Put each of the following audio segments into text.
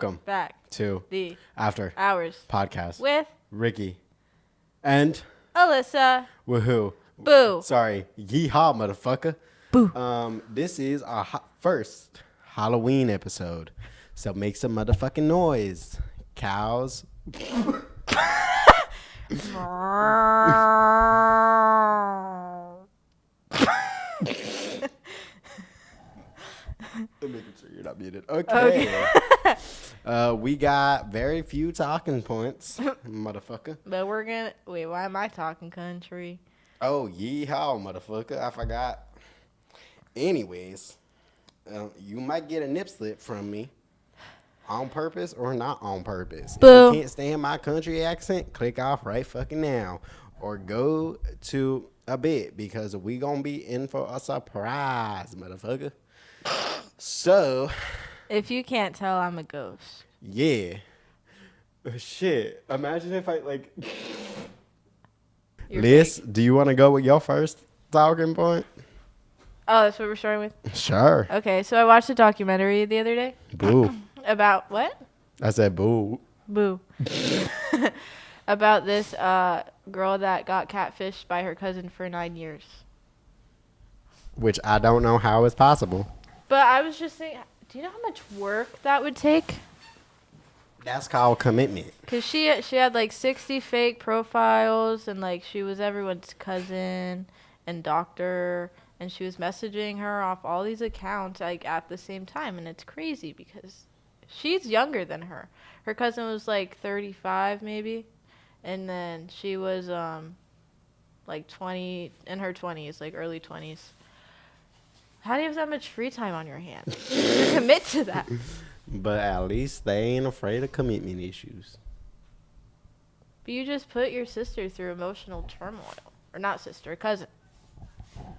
Welcome back to the After Hours Podcast with Ricky and Alyssa. woohoo. Boo. Sorry, yeehaw, motherfucker. Boo. This is our first Halloween episode, so make some motherfucking noise, cows. I'm making sure you're not muted. Okay. We got very few talking points, motherfucker. But we're gonna wait. Why am I talking country? Oh, yeehaw, motherfucker! I forgot. Anyways, you might get a nip slip from me, on purpose or not on purpose. Boo. If you can't stand my country accent, click off right fucking now, or go to a bit because we gonna be in for a surprise, motherfucker. So, If you can't tell, I'm a ghost. yeah. Shit. Imagine if I like. You're Liz, fake. do you want to go with your first talking point? Oh, that's what we're starting with. Sure. Okay, so I watched a documentary the other day Boo. about what? I said boo. Boo. About this girl that got catfished by her cousin for 9 years. Which I don't know how is possible. But I was just thinking, do you know how much work that would take? That's called commitment. Because she had like 60 fake profiles, and like she was everyone's cousin and doctor, and she was messaging her off all these accounts like at the same time, and it's crazy because she's younger than her. Her cousin was like 35 maybe, and then she was like 20, in her 20s, like early 20s. How do you have that much free time on your hands to commit to that? But at least they ain't afraid of commitment issues. But you just put your sister through emotional turmoil. Or not sister, cousin.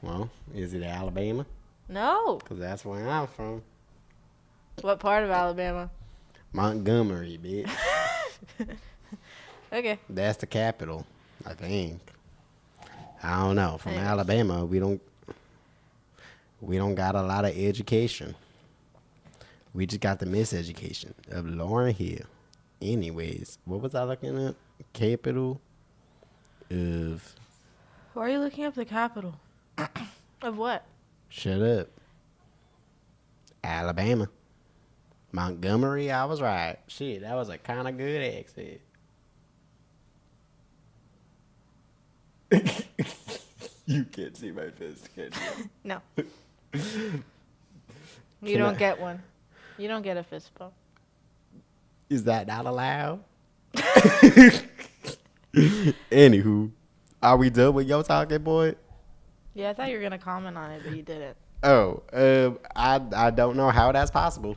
Well, is it Alabama? No. Because that's where I'm from. What part of Alabama? Montgomery, bitch. Okay. That's the capital, I think. I don't know. From Anyways. Alabama, we don't got a lot of education. We just got the miseducation of Lauryn Hill. Anyways, what was I looking at? Capital of... Why are you looking up the capital? Of what? Shut up. Alabama. Montgomery, I was right. Shit, that was a kind of good accent. You can't see my fist, can you? No. You don't get one. You don't get a fist bump. Is that not allowed? Anywho, are we done with your talking, boy? Yeah, I thought you were going to comment on it, but you didn't. Oh, I don't know how that's possible.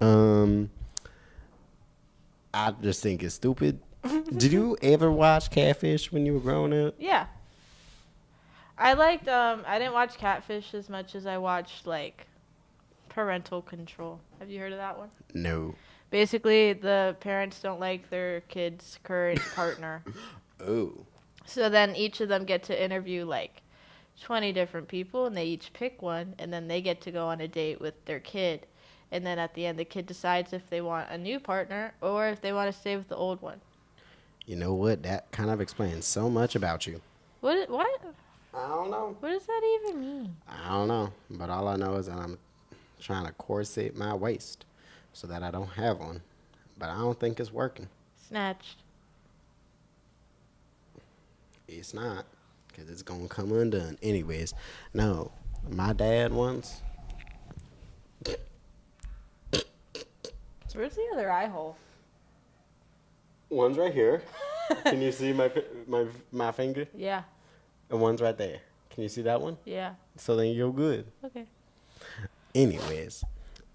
I just think it's stupid. Did you ever watch Catfish when you were growing up? Yeah. I liked, I didn't watch Catfish as much as I watched, like, Parental Control. Have you heard of that one? No. Basically, the parents don't like their kid's current partner. Oh. So then each of them get to interview, like, 20 different people, and they each pick one, and then they get to go on a date with their kid. And then at the end, the kid decides if they want a new partner or if they want to stay with the old one. You know what? That kind of explains so much about you. What? I don't know. What does that even mean? I don't know. But all I know is that I'm trying to corset my waist so that I don't have one. But I don't think it's working. Snatched. It's not. Because it's going to come undone. Anyways, no. My dad once... Where's the other eye hole? One's right here. Can you see my finger? Yeah. And one's right there. Can you see that one? Yeah. So then you're good. Okay. Anyways,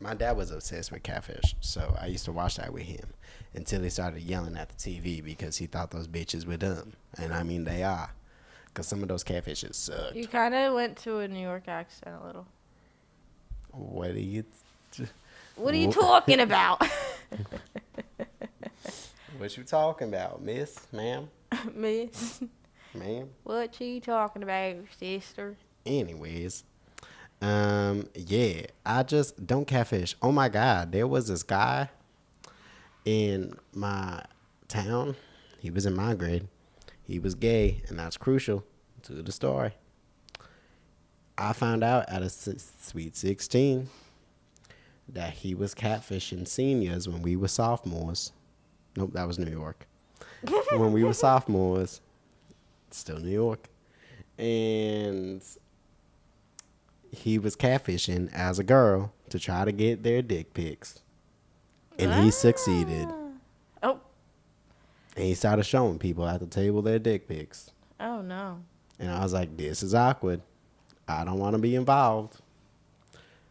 my dad was obsessed with Catfish, so I used to watch that with him until he started yelling at the TV because he thought those bitches were dumb. And I mean, they are. Because some of those catfishes sucked. You kind of went to a New York accent a little. What are you... What are you talking about? What you talking about, miss, ma'am? Miss. Ma'am? What you talking about, sister? Anyways, yeah, I just don't catfish. Oh my God, there was this guy. in my town. He was in my grade. He was gay, and that's crucial to the story. I found out at a sweet 16 that he was catfishing seniors when we were sophomores. Nope, that was New York. When we were sophomores, still New York. And he was catfishing as a girl to try to get their dick pics. And he succeeded. Oh. And he started showing people at the table their dick pics. Oh, no. And I was like, this is awkward. I don't want to be involved.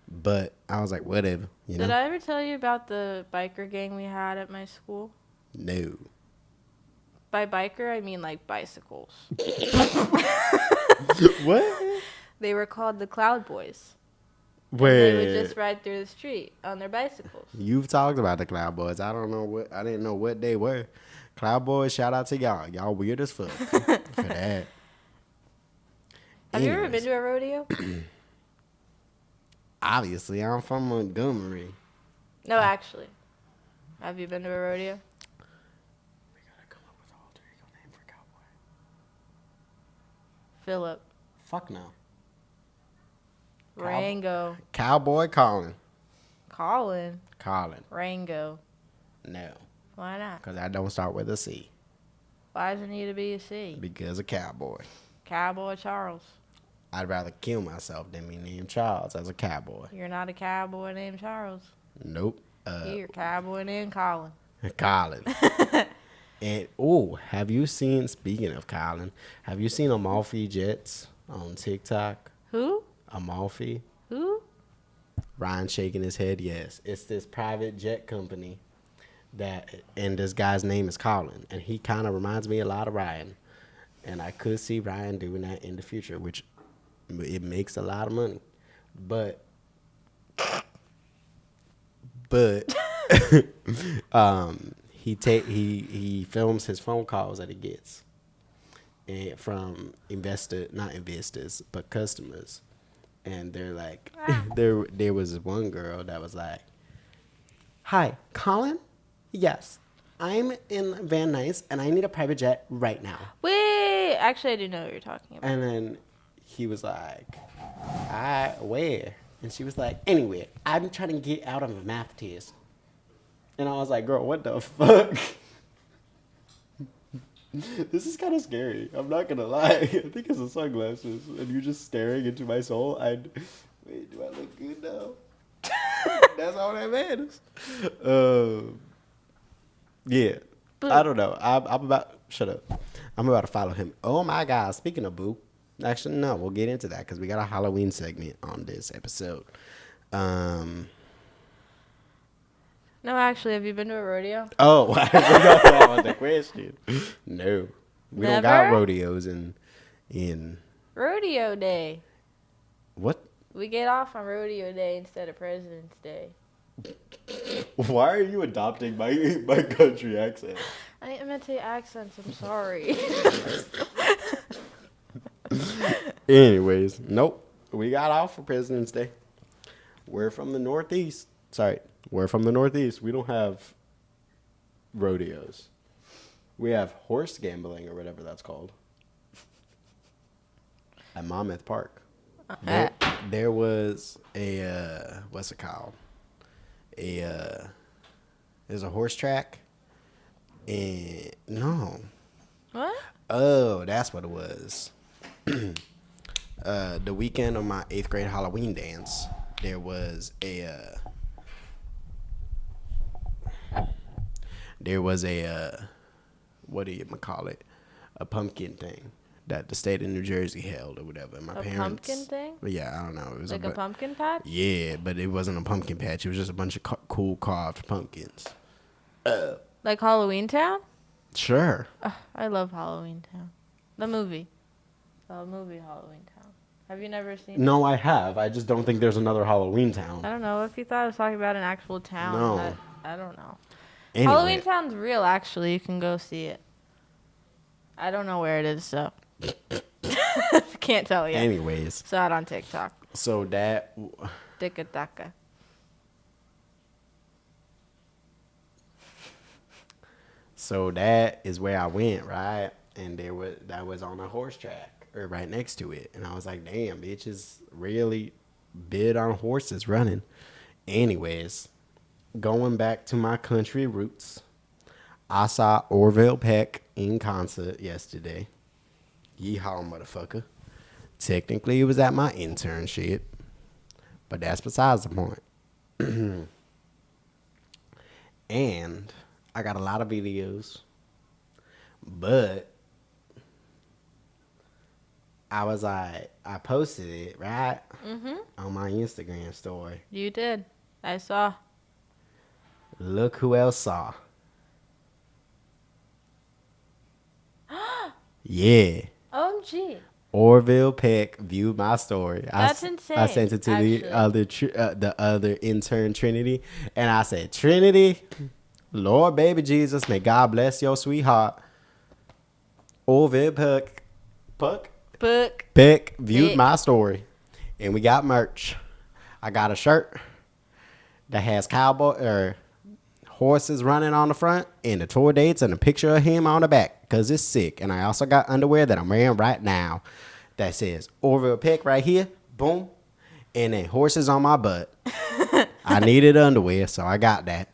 But I was like, whatever. You know? Did I ever tell you about the biker gang we had at my school? No. By biker, I mean like bicycles. What? They were called the Cloud Boys. Wait. They would just ride through the street on their bicycles. You've talked about the Cloud Boys. I didn't know what they were. Cloud Boys, shout out to y'all. Y'all weird as fuck for that. Have you ever been to a rodeo? Obviously, I'm from Montgomery. No, actually. Have you been to a rodeo? We gotta come up with an alter ego name for Cowboy. Philip. Fuck no. Rango. Cowboy Colin. Colin. Colin. Rango. No. Why not? Because I don't start with a C. Why does it need to be a C? Because of cowboy. Cowboy Charles. I'd rather kill myself than be named Charles as a cowboy. You're not a cowboy named Charles. Nope. You're a cowboy named Colin. Colin. And, have you seen, speaking of Colin, have you seen Amalfi Jets on TikTok? Who? Amalfi. Who? Ryan shaking his head, yes. It's this private jet company and this guy's name is Colin. And he kind of reminds me a lot of Ryan. And I could see Ryan doing that in the future, which it makes a lot of money. But he films his phone calls that he gets and from not investors, but customers. And they're like, there was one girl that was like, "Hi, Colin? Yes, I'm in Van Nuys and I need a private jet right now." Wait, actually, I do know what you're talking about. And then he was like, where? And she was like, "Anywhere. I'm trying to get out of a math test." And I was like, "Girl, what the fuck?" This is kind of scary. I'm not going to lie. I think it's the sunglasses. And you're just staring into my soul. Wait, do I look good now? That's all that matters. Yeah. I don't know. Shut up. I'm about to follow him. Oh, my God. Speaking of boo. Actually, no. We'll get into that because we got a Halloween segment on this episode. No, actually, have you been to a rodeo? Oh, I forgot that was the question. No. We don't got Never? rodeos in Rodeo Day. what? We get off on Rodeo Day instead of President's Day. Why are you adopting my country accent? I didn't meant to say accents. I'm sorry. Anyways, nope. We got off for President's Day. We're from the Northeast. We're from the Northeast. We don't have rodeos. We have horse gambling or whatever that's called at Monmouth Park. There was a what's it called? There's a horse track. And no. What? Oh, that's what it was. The weekend of my 8th grade Halloween dance, there was a what do you call it? A pumpkin thing that the state of New Jersey held or whatever. And my parents. Pumpkin thing? Yeah, I don't know. It was Like a pumpkin patch? Yeah, but it wasn't a pumpkin patch. It was just a bunch of cool carved pumpkins. Like Halloween Town? Sure. I love Halloween Town. The movie. The movie Halloween Town. Have you never seen it? No, I have. I just don't think there's another Halloween Town. I don't know. If you thought I was talking about an actual town. No. I don't know. Anyway. Halloween Town's real, actually. You can go see it. I don't know where it is, so. Can't tell you. Anyways. Saw it on TikTok. So that. Tika-taka. So that is where I went, right? And that was on a horse track or right next to it. And I was like, damn, bitches really bid on horses running. Anyways, going back to my country roots, I saw Orville Peck in concert yesterday. Yeehaw, motherfucker. Technically, it was at my internship, but that's besides the point. And I got a lot of videos, but I was like, I posted it, right? On my Instagram story. You did. I saw. Look who else saw. Yeah. OMG. Orville Peck viewed my story. That's insane. I sent it to actually. the other intern Trinity, and I said, Trinity, Lord baby Jesus, may God bless your sweetheart. Orville Peck viewed my story, and we got merch. I got a shirt that has horses running on the front and the tour dates and a picture of him on the back because it's sick. And I also got underwear that I'm wearing right now that says Orville Peck right here, boom, and then horses on my butt. I needed underwear, so I got that.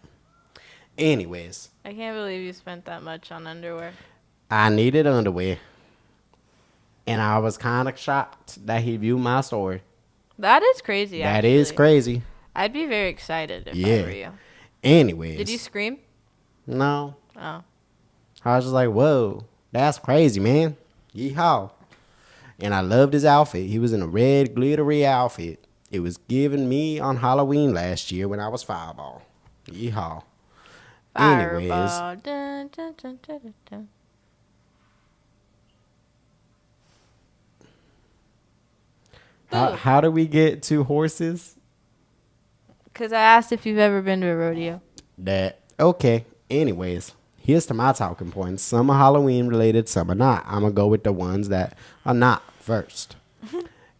Anyways. I can't believe you spent that much on underwear. I needed underwear. And I was kind of shocked that he viewed my story. That is crazy, That is crazy. I'd be very excited if I were you. Anyways. Did you scream? No. Oh. I was just like, whoa, that's crazy, man. Yeehaw. And I loved his outfit. He was in a red glittery outfit. It was given me on Halloween last year when I was Fireball. Yeehaw. Anyways. Fireball. Dun, dun, dun, dun, dun, dun. How do we get to horses? Because I asked if you've ever been to a rodeo. Okay. Anyways, here's to my talking points. Some are Halloween related, some are not. I'm going to go with the ones that are not first.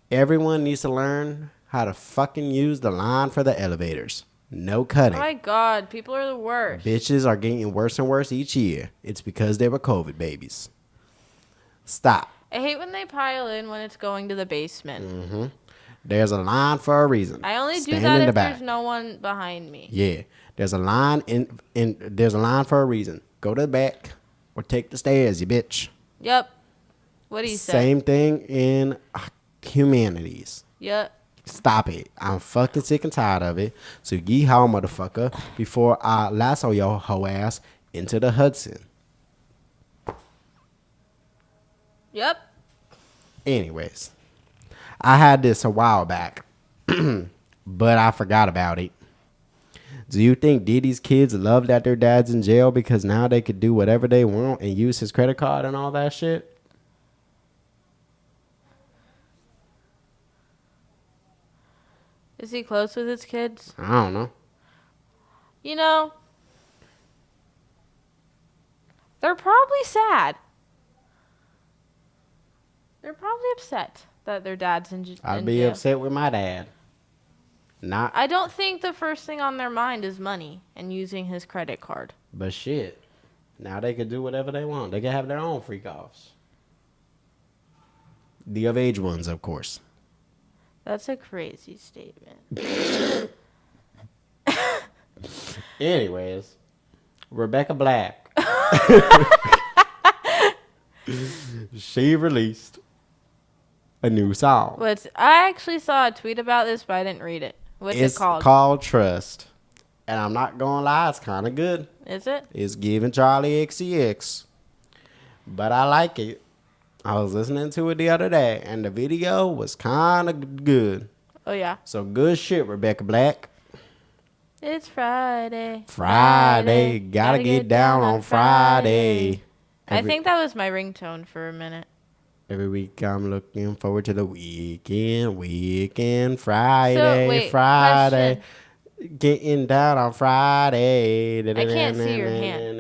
Everyone needs to learn how to fucking use the line for the elevators. No cutting. Oh my God, people are the worst. Bitches are getting worse and worse each year. It's because they were COVID babies. Stop. I hate when they pile in when it's going to the basement. Mm-hmm. There's a line for a reason. I only do that if there's no one behind me. Yeah. There's a line there's a line for a reason. Go to the back or take the stairs, you bitch. Yep. What do you say? Same thing in humanities. Yep. Stop it. I'm fucking sick and tired of it. So yeehaw, motherfucker, before I lasso your hoe ass into the Hudson. Yep. Anyways, I had this a while back, but I forgot about it. Do you think Diddy's kids love that their dad's in jail because now they could do whatever they want and use his credit card and all that shit? Is he close with his kids? I don't know. You know, they're probably sad. They're probably upset that their dad's in jail. I'd be upset with my dad. I don't think the first thing on their mind is money and using his credit card. But shit, now they could do whatever they want. They can have their own freak offs. The of age ones, of course. That's a crazy statement. Anyways, Rebecca Black. She released a new song. I actually saw a tweet about this, but I didn't read it. What's it called? It's called Trust. And I'm not going to lie, it's kind of good. Is it? It's giving Charlie XCX. But I like it. I was listening to it the other day, and the video was kind of good. Oh, yeah. So good shit, Rebecca Black. It's Friday. Friday. Gotta get down on Friday. I think that was my ringtone for a minute. Every week I'm looking forward to the weekend, Friday, Friday. Question. Getting down on Friday. I can't see your hand.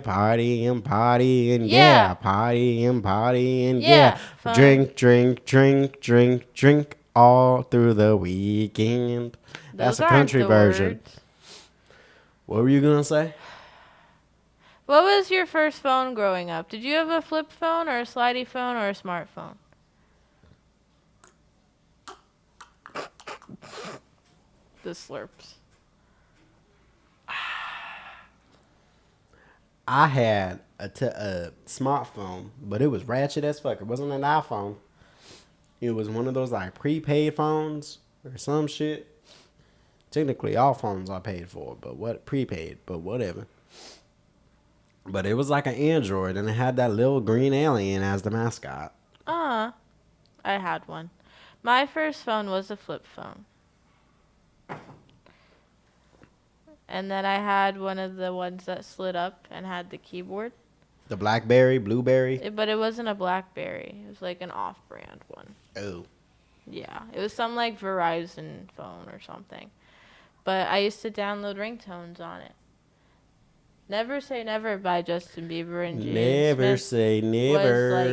Partying, Yeah. Partying, Yeah. Drink all through the weekend. That's Those a country aren't the version. words. What were you going to say? What was your first phone growing up? Did you have a flip phone or a slidey phone or a smartphone? The slurps. I had a smartphone, but it was ratchet as fuck. It wasn't an iPhone. It was one of those like prepaid phones or some shit. Technically, all phones are paid for, but what prepaid, but whatever. But it was like an Android, and it had that little green alien as the mascot. I had one. My first phone was a flip phone. And then I had one of the ones that slid up and had the keyboard. The BlackBerry, Blueberry. But it wasn't a BlackBerry. It was like an off-brand one. Oh. Yeah, it was some like Verizon phone or something. But I used to download ringtones on it. Never Say Never by Justin Bieber and Jaden Never Smith say never. was like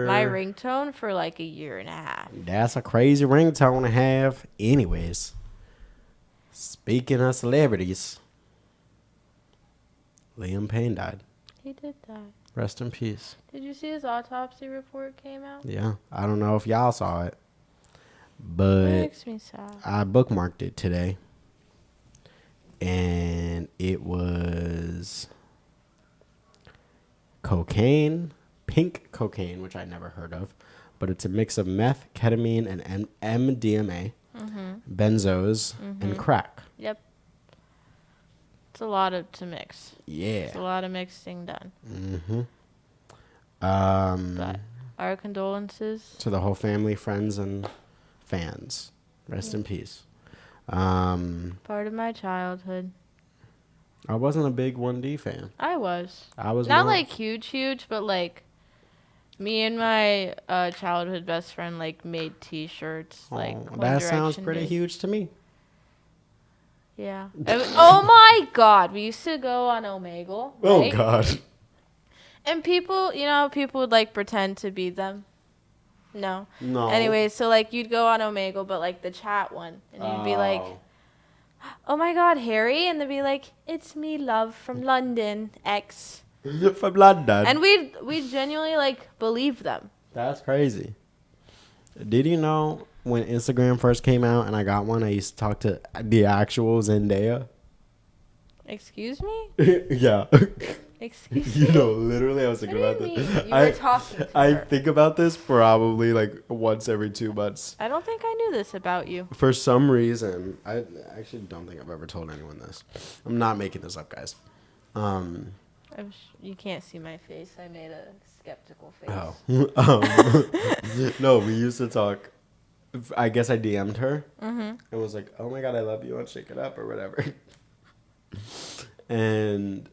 my ringtone for like a year and a half. That's a crazy ringtone to have. Anyways, speaking of celebrities, Liam Payne died. He did die. Rest in peace. Did you see his autopsy report came out? Yeah, I don't know if y'all saw it, It but makes me sad. I bookmarked it today, and it was cocaine, pink cocaine, which I never heard of, but it's a mix of meth, ketamine, and MDMA, benzos, and crack. Yep. It's a lot to mix. Yeah. It's a lot of mixing done. But our condolences. to the whole family, friends, and fans. Rest in peace. Part of my childhood. I wasn't a big 1D fan. I was. I was Not like huge, but like me and my childhood best friend like made T-shirts. Like One that sounds Direction pretty did. huge to me. Yeah. Oh my God! We used to go on Omegle. Oh right? God. And people, people would like pretend to be them. No. No. Anyway, so like you'd go on Omegle, but like the chat one, and you'd be like, "Oh my God, Harry," and they'd be like, "It's me, love, from London, X." From London. And we genuinely like believe them. That's crazy. Did you know when Instagram first came out and I got one, I used to talk to the actual Zendaya? Excuse me? Yeah. Excuse me? You know, literally, I was thinking What about do you this. mean? You were talking to I her. think about this probably like once every 2 months. I don't think I knew this about you. For some reason, I actually don't think I've ever told anyone this. I'm not making this up, guys. You can't see my face. I made a skeptical face. Oh. No, we used to talk. I guess I DM'd her and was like, "Oh my God, I love you," and shake it up or whatever. And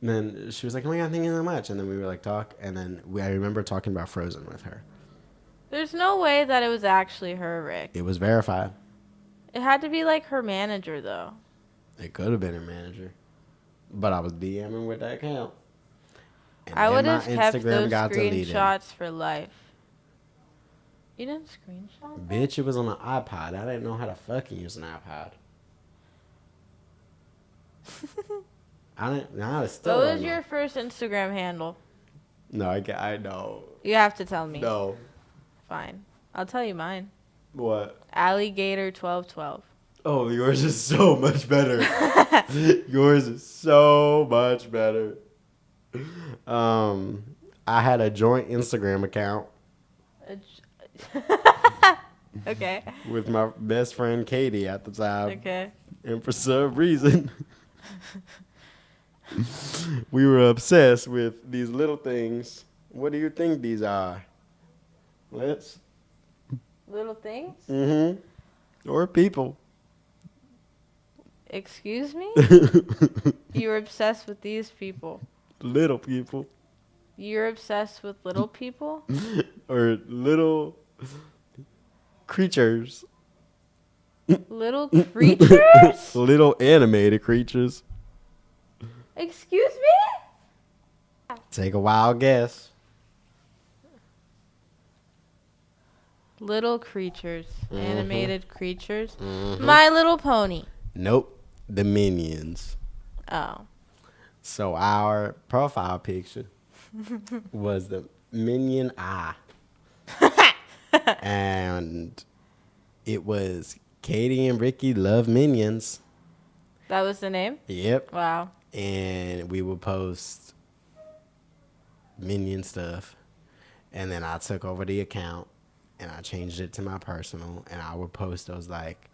then she was like, "Oh my God, thank you so much." And then we were like talk, and then I remember talking about Frozen with her. There's no way that it was actually her, Rick. It was verified. It had to be like her manager, though. It could have been her manager, but I was DMing with that account. And I then would my have kept Instagram those got deleted. screenshots for life. You didn't screenshot that? Bitch, it was on an iPod. I didn't know how to fucking use an iPod. I didn't. Nah, it's still. What was your first Instagram handle? No, I know. You have to tell me. No. Fine. I'll tell you mine. What? Alligator1212. Oh, yours is so much better. Yours is so much better. I had a joint Instagram account Okay. with my best friend Katie at the time. Okay. And for some reason, we were obsessed with these little things. What do you think these are? Let's. Little things? Or people. Excuse me? You were obsessed with these people. Little people. You're obsessed with little people? Or little creatures. Little creatures? Little animated creatures. Excuse me? Take a wild guess. Little creatures. Animated creatures. My Little Pony. Nope. The Minions. Oh. So our profile picture was the minion eye. And it was Katie and Ricky love minions. That was the name? Yep. Wow. And we would post minion stuff. And then I took over the account and I changed it to my personal. And I would post those like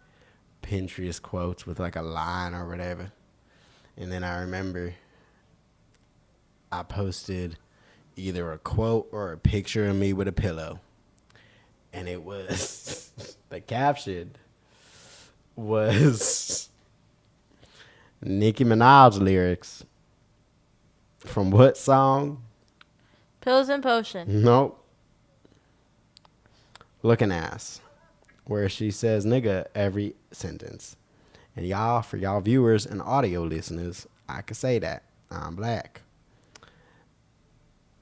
Pinterest quotes with like a line or whatever. And then I remember I posted either a quote or a picture of me with a pillow. And it was, the caption was Nicki Minaj lyrics. From what song? Pills and Potion. Nope. Looking Ass. Where she says nigga every sentence. And y'all, for y'all viewers and audio listeners, I can say that. I'm black.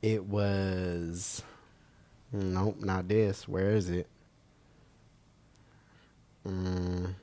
It was... Nope, not this. Where is it? Nope.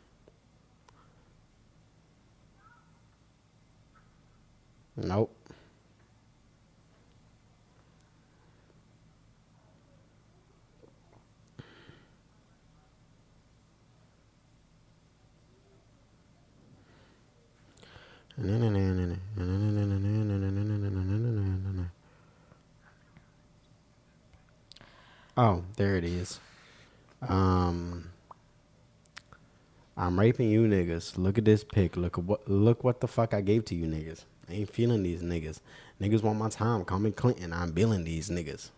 Oh, there it is. I'm raping you niggas. Look at this pic. Look what the fuck I gave to you niggas. I ain't feeling these niggas. Niggas want my time. Call me Clinton. I'm billing these niggas.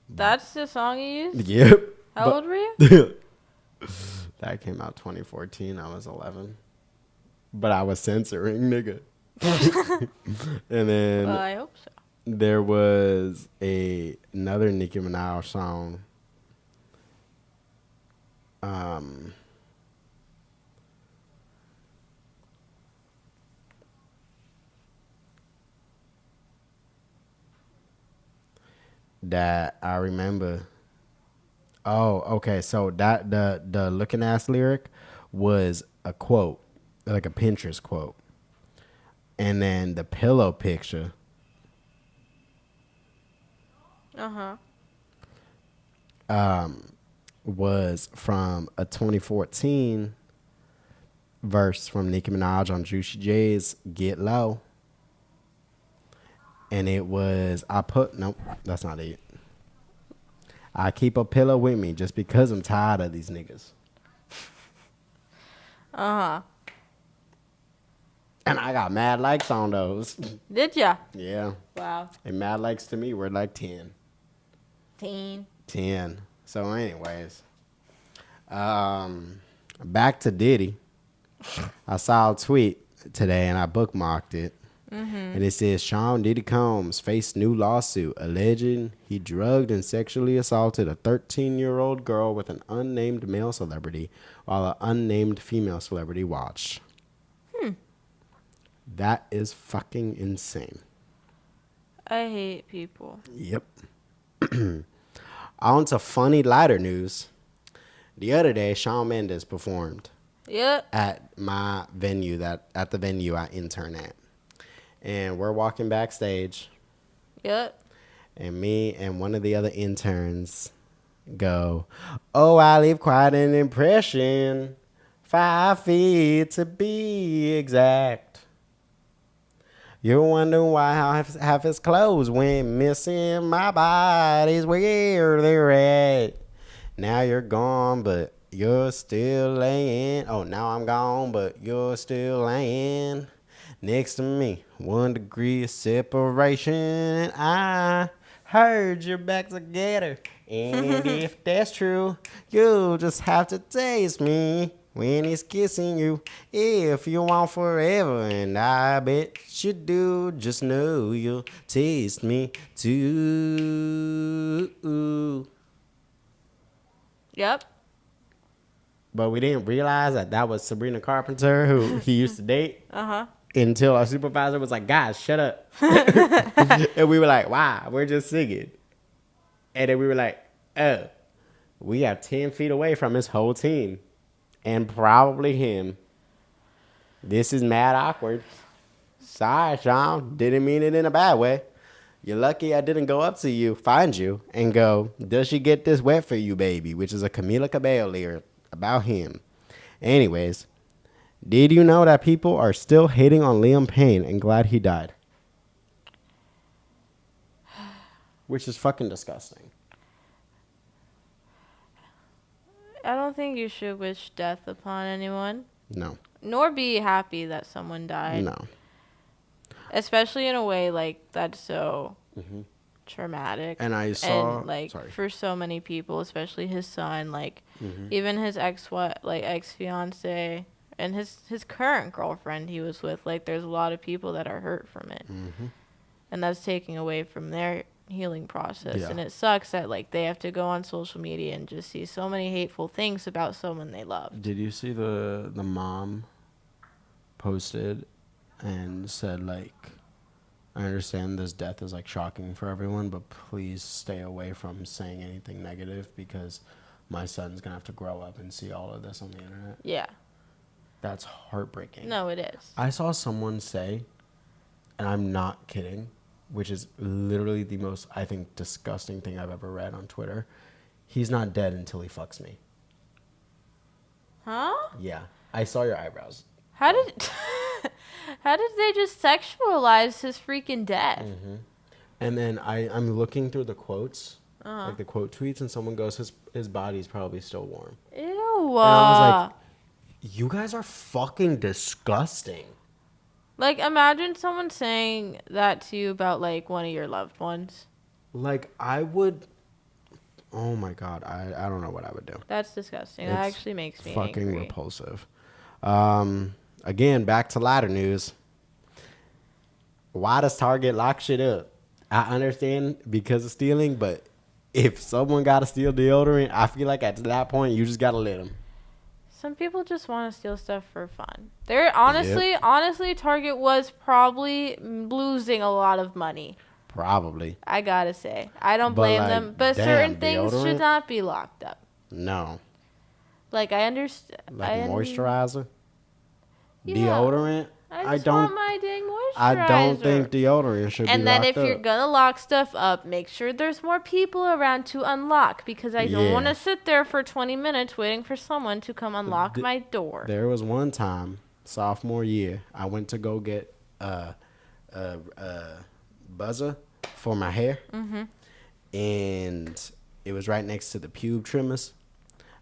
That's the song you used? Yep. How old were you? That came out 2014. I was 11. But I was censoring nigga. And then Well, I hope so. there was another Nicki Minaj song. That I remember. Oh, okay. So that the looking ass lyric was a quote, like a Pinterest quote. And then the pillow picture was from a 2014 verse from Nicki Minaj on Juicy J's Get Low. And it was, nope, that's not it. I keep a pillow with me just because I'm tired of these niggas. And I got mad likes on those. Did ya? Yeah. Wow. And mad likes to me were like 10. 10. So anyways, back to Diddy. I saw a tweet today and I bookmarked it. And it says Sean Diddy Combs faced new lawsuit alleging he drugged and sexually assaulted a 13-year-old girl with an unnamed male celebrity while an unnamed female celebrity watched. That is fucking insane. I hate people. Yep. On to funny, lighter news. The other day, Shawn Mendes performed Yep. at my venue, at the venue I intern at. And we're walking backstage. Yep. And me and one of the other interns go, oh, I leave quite an impression. 5 feet to be exact. You're wondering why half his clothes went missing. My body's where they're at. Now you're gone, but you're still laying. Oh, now I'm gone, but you're still laying next to me. 1 degree of separation. And I heard you're back together. And if that's true, you'll just have to taste me when he's kissing you. If you want forever, and I bet you do, just know you'll taste me too. Yep. But we didn't realize that was Sabrina Carpenter, who he used to date. Until our supervisor was like, guys, shut up. And we were like, wow, we're just singing. And then we were like, oh, we are 10 feet away from his whole team. And probably him. This is mad awkward. Sorry, Sean. Didn't mean it in a bad way. You're lucky I didn't go up to you, find you, and go, does she get this wet for you, baby? Which is a Camila Cabello lyric about him. Anyways, did you know that people are still hating on Liam Payne and glad he died? Which is fucking disgusting. I don't think you should wish death upon anyone. No. Nor be happy that someone died. No. Especially in a way like that's so traumatic. And I saw, and like for so many people, especially his son, like even his ex fiance and his current girlfriend he was with, like there's a lot of people that are hurt from it. And that's taking away from their healing process. And it sucks that like they have to go on social media and just see so many hateful things about someone they love. Did you see the mom posted and said, like, I understand this death is like shocking for everyone, but please stay away from saying anything negative because my son's gonna have to grow up and see all of this on the internet. Yeah. That's heartbreaking. No, it is. I saw someone say, and I'm not kidding, which is literally the most, I think, disgusting thing I've ever read on Twitter. He's not dead until he fucks me. Huh? Yeah. I saw your eyebrows. How did they just sexualize his freaking death? And then I'm looking through the quotes, like the quote tweets, and someone goes, his body's probably still warm. Ew. And I was like, you guys are fucking disgusting. Like, imagine someone saying that to you about, like, one of your loved ones. Like, I would... Oh, my God. I don't know what I would do. That's disgusting. That actually makes me fucking angry. Repulsive. Again, back to ladder news. Why does Target lock shit up? I understand because of stealing, but if someone got to steal deodorant, I feel like at that point, you just got to let them. Some people just want to steal stuff for fun. They're honestly, Target was probably losing a lot of money. Probably. I gotta say, I don't blame them, but certain things should not be locked up. No. Like I understand. Like moisturizer, Yeah. deodorant. I just want my dang moisturizer. I don't think deodorant should be locked up. And then if you're gonna lock stuff up, make sure there's more people around to unlock because I don't want to sit there for 20 minutes waiting for someone to come unlock my door. There was one time, sophomore year, I went to go get a buzzer for my hair, and it was right next to the pube trimmers.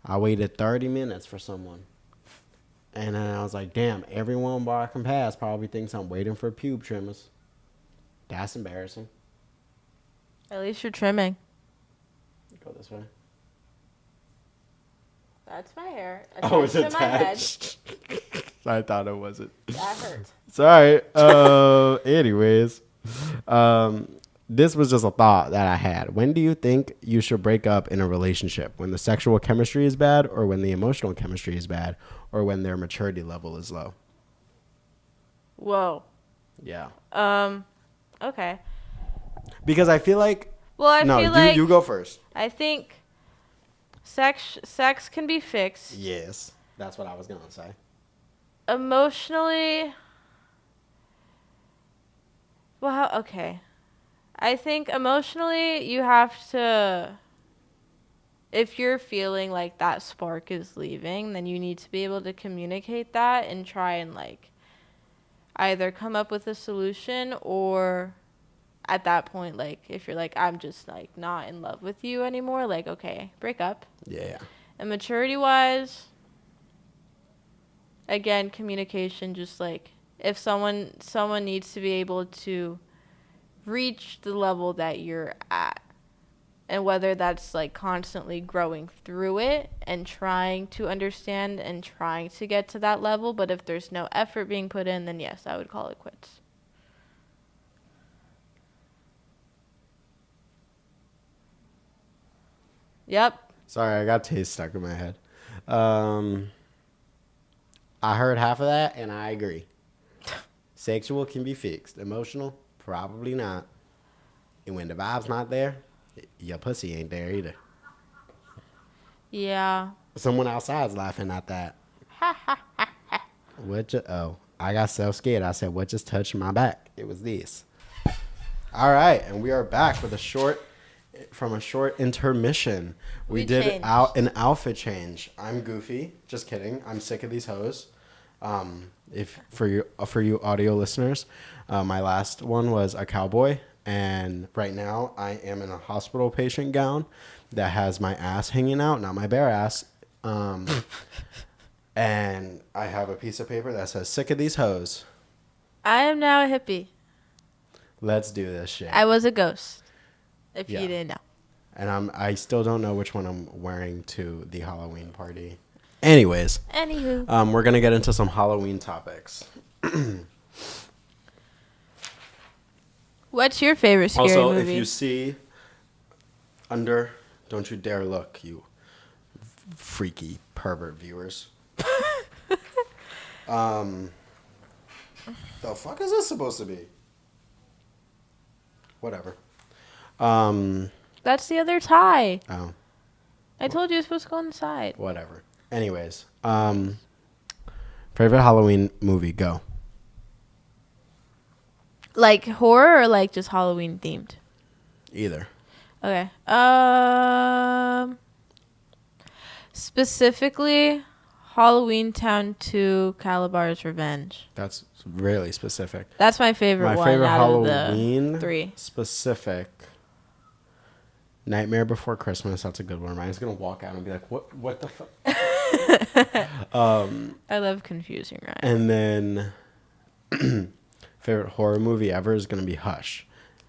I waited 30 minutes for someone. And then I was like, damn, everyone walking past probably thinks I'm waiting for pube trimmers. That's embarrassing. At least you're trimming. Go this way. That's my hair. Oh, it's attached. I thought it wasn't. That hurts. Sorry. Anyways, this was just a thought that I had. When do you think you should break up in a relationship? When the sexual chemistry is bad, or when the emotional chemistry is bad, or when their maturity level is low? Whoa. Yeah. Okay. Because I feel like... Well, I feel like... you go first. I think sex can be fixed. Yes. That's what I was going to say. Emotionally... Well, okay. I think emotionally you have to... If you're feeling like that spark is leaving, then you need to be able to communicate that and try and, like, either come up with a solution or at that point, like, if you're like, I'm just, like, not in love with you anymore, like, okay, break up. Yeah. And maturity-wise, again, communication, just, like, if someone needs to be able to reach the level that you're at. And whether that's, like, constantly growing through it and trying to understand and trying to get to that level. But if there's no effort being put in, then yes, I would call it quits. Yep. Sorry, I got taste stuck in my head. I heard half of that, and I agree. Sexual can be fixed. Emotional, probably not. And when the vibe's not there, your pussy ain't there either. Yeah. Someone outside's laughing at that. What you... Oh. I got so scared. I said, what just touched my back? It was this. All right, and we are back with a short intermission. We did an outfit change. I'm goofy. Just kidding. I'm sick of these hoes. If for you audio listeners, my last one was a cowboy, and right now I am in a hospital patient gown that has my ass hanging out, not my bare ass. And I have a piece of paper that says "sick of these hoes." I am now a hippie. Let's do this shit. I was a ghost. If you didn't know. And I still don't know which one I'm wearing to the Halloween party. Anyways. Anywho. We're gonna get into some Halloween topics. What's your favorite scary movie? Also, if you see under, don't you dare look, you freaky pervert viewers. The fuck is this supposed to be? Whatever. That's the other tie. Oh. I told you it was supposed to go on the side. Whatever. Anyways, favorite Halloween movie, go. Like horror or like just Halloween themed? Either. Okay. Specifically, Halloween Town 2, Calabar's Revenge. That's really specific. That's my favorite one. My favorite Halloween of the 3. Specific. Nightmare Before Christmas. That's a good one. Ryan's gonna walk out and be like, "What the fuck?" I love confusing Ryan. And then, favorite horror movie ever is gonna be Hush.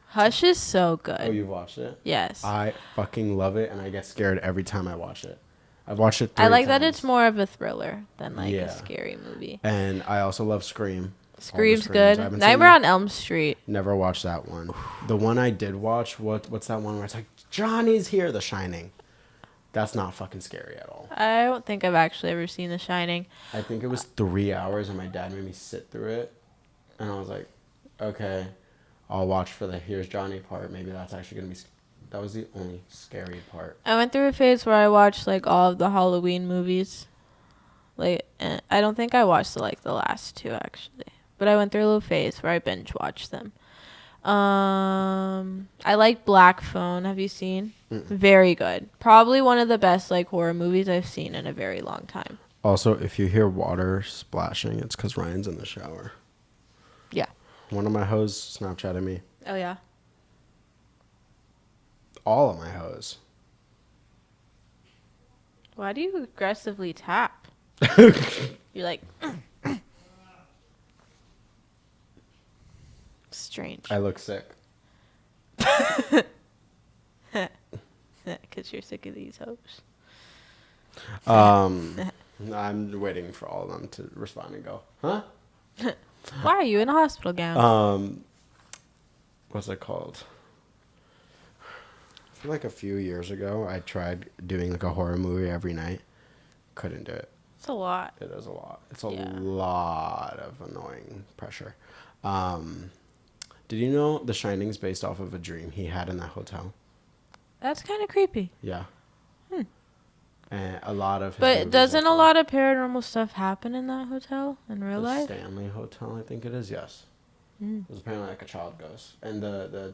Hush is so good. Oh, you've watched it? Yes. I fucking love it, and I get scared every time I watch it. I've watched it 3 I like times. that it's more of a thriller than like a scary movie. And I also love Scream. Scream's good. Nightmare on Elm Street. Never watched that one. The one I did watch, what's that one where it's like, Johnny's here, The Shining. That's not fucking scary at all. I don't think I've actually ever seen The Shining. I think it was 3 hours and my dad made me sit through it. And I was like, okay, I'll watch for the Here's Johnny part. Maybe that's actually going to be... That was the only scary part. I went through a phase where I watched like all of the Halloween movies. Like, I don't think I watched the last 2 actually. But I went through a little phase where I binge watched them. I like Black Phone. Have you seen? Very good. Probably one of the best like horror movies I've seen in a very long time. Also, if you hear water splashing, it's because Ryan's in the shower. Yeah. One of my hoes Snapchatted me. Oh, yeah? All of my hoes. Why do you aggressively tap? You're like... Strange. I look sick. Because you're sick of these hopes. I'm waiting for all of them to respond and go, huh? Why are you in a hospital gown? What's it called? I feel like a few years ago, I tried doing like a horror movie every night. Couldn't do it. It's a lot. It is a lot. It's a lot of annoying pressure. Did you know The Shining's based off of a dream he had in that hotel? That's kind of creepy. Yeah. And a lot of his But doesn't a lot of paranormal stuff happen in that hotel in real life? Stanley Hotel, I think it is, yes. It was apparently like a child ghost. And the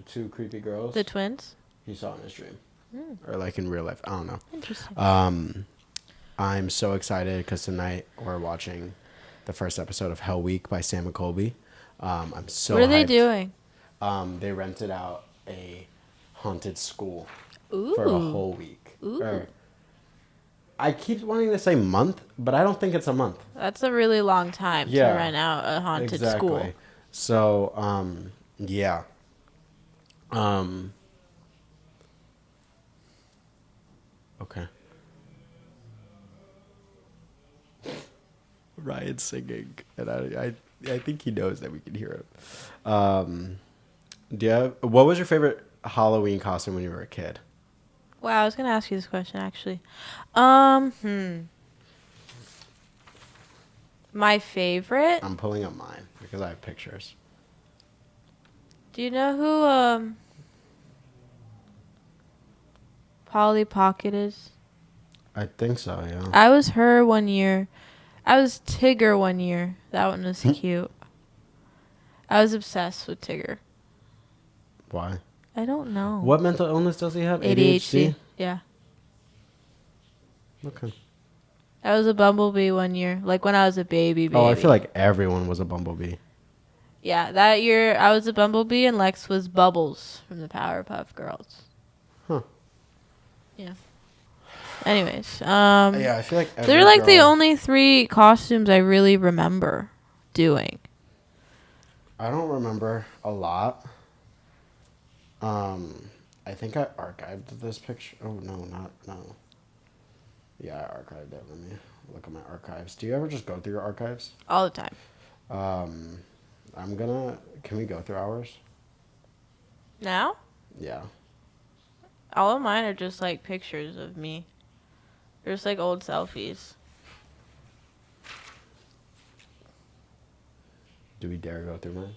2 creepy girls. The twins? He saw in his dream. Or like in real life. I don't know. Interesting. I'm so excited because tonight we're watching the first episode of Hell Week by Sam and Colby. I'm so What are they hyped. doing? They rented out a haunted school Ooh. for a whole week. Ooh. I keep wanting to say month, but I don't think it's a month. That's a really long time to rent out a haunted school. So, yeah. Okay. Ryan's singing, and I think he knows that we can hear him. What was your favorite Halloween costume when you were a kid? Wow, I was gonna ask you this question actually. My favorite. I'm pulling up mine because I have pictures. Do you know who Polly Pocket is? I think so, yeah. I was her one year I was Tigger one year. That one was cute. I was obsessed with Tigger. Why? I don't know. What mental illness does he have? ADHD. Yeah. Okay. I was a bumblebee one year, like when I was a baby. Oh, I feel like everyone was a bumblebee. Yeah, that year I was a bumblebee and Lex was Bubbles from the Powerpuff Girls. Huh. Yeah. Anyways, Yeah, I feel like they're like the only 3 costumes I really remember doing. I don't remember a lot. I think I archived this picture. Oh no. Yeah, I archived it. Let me look at my archives. Do you ever just go through your archives? All the time. Can we go through ours? Now? Yeah. All of mine are just like pictures of me. They're just like old selfies. Do we dare go through mine?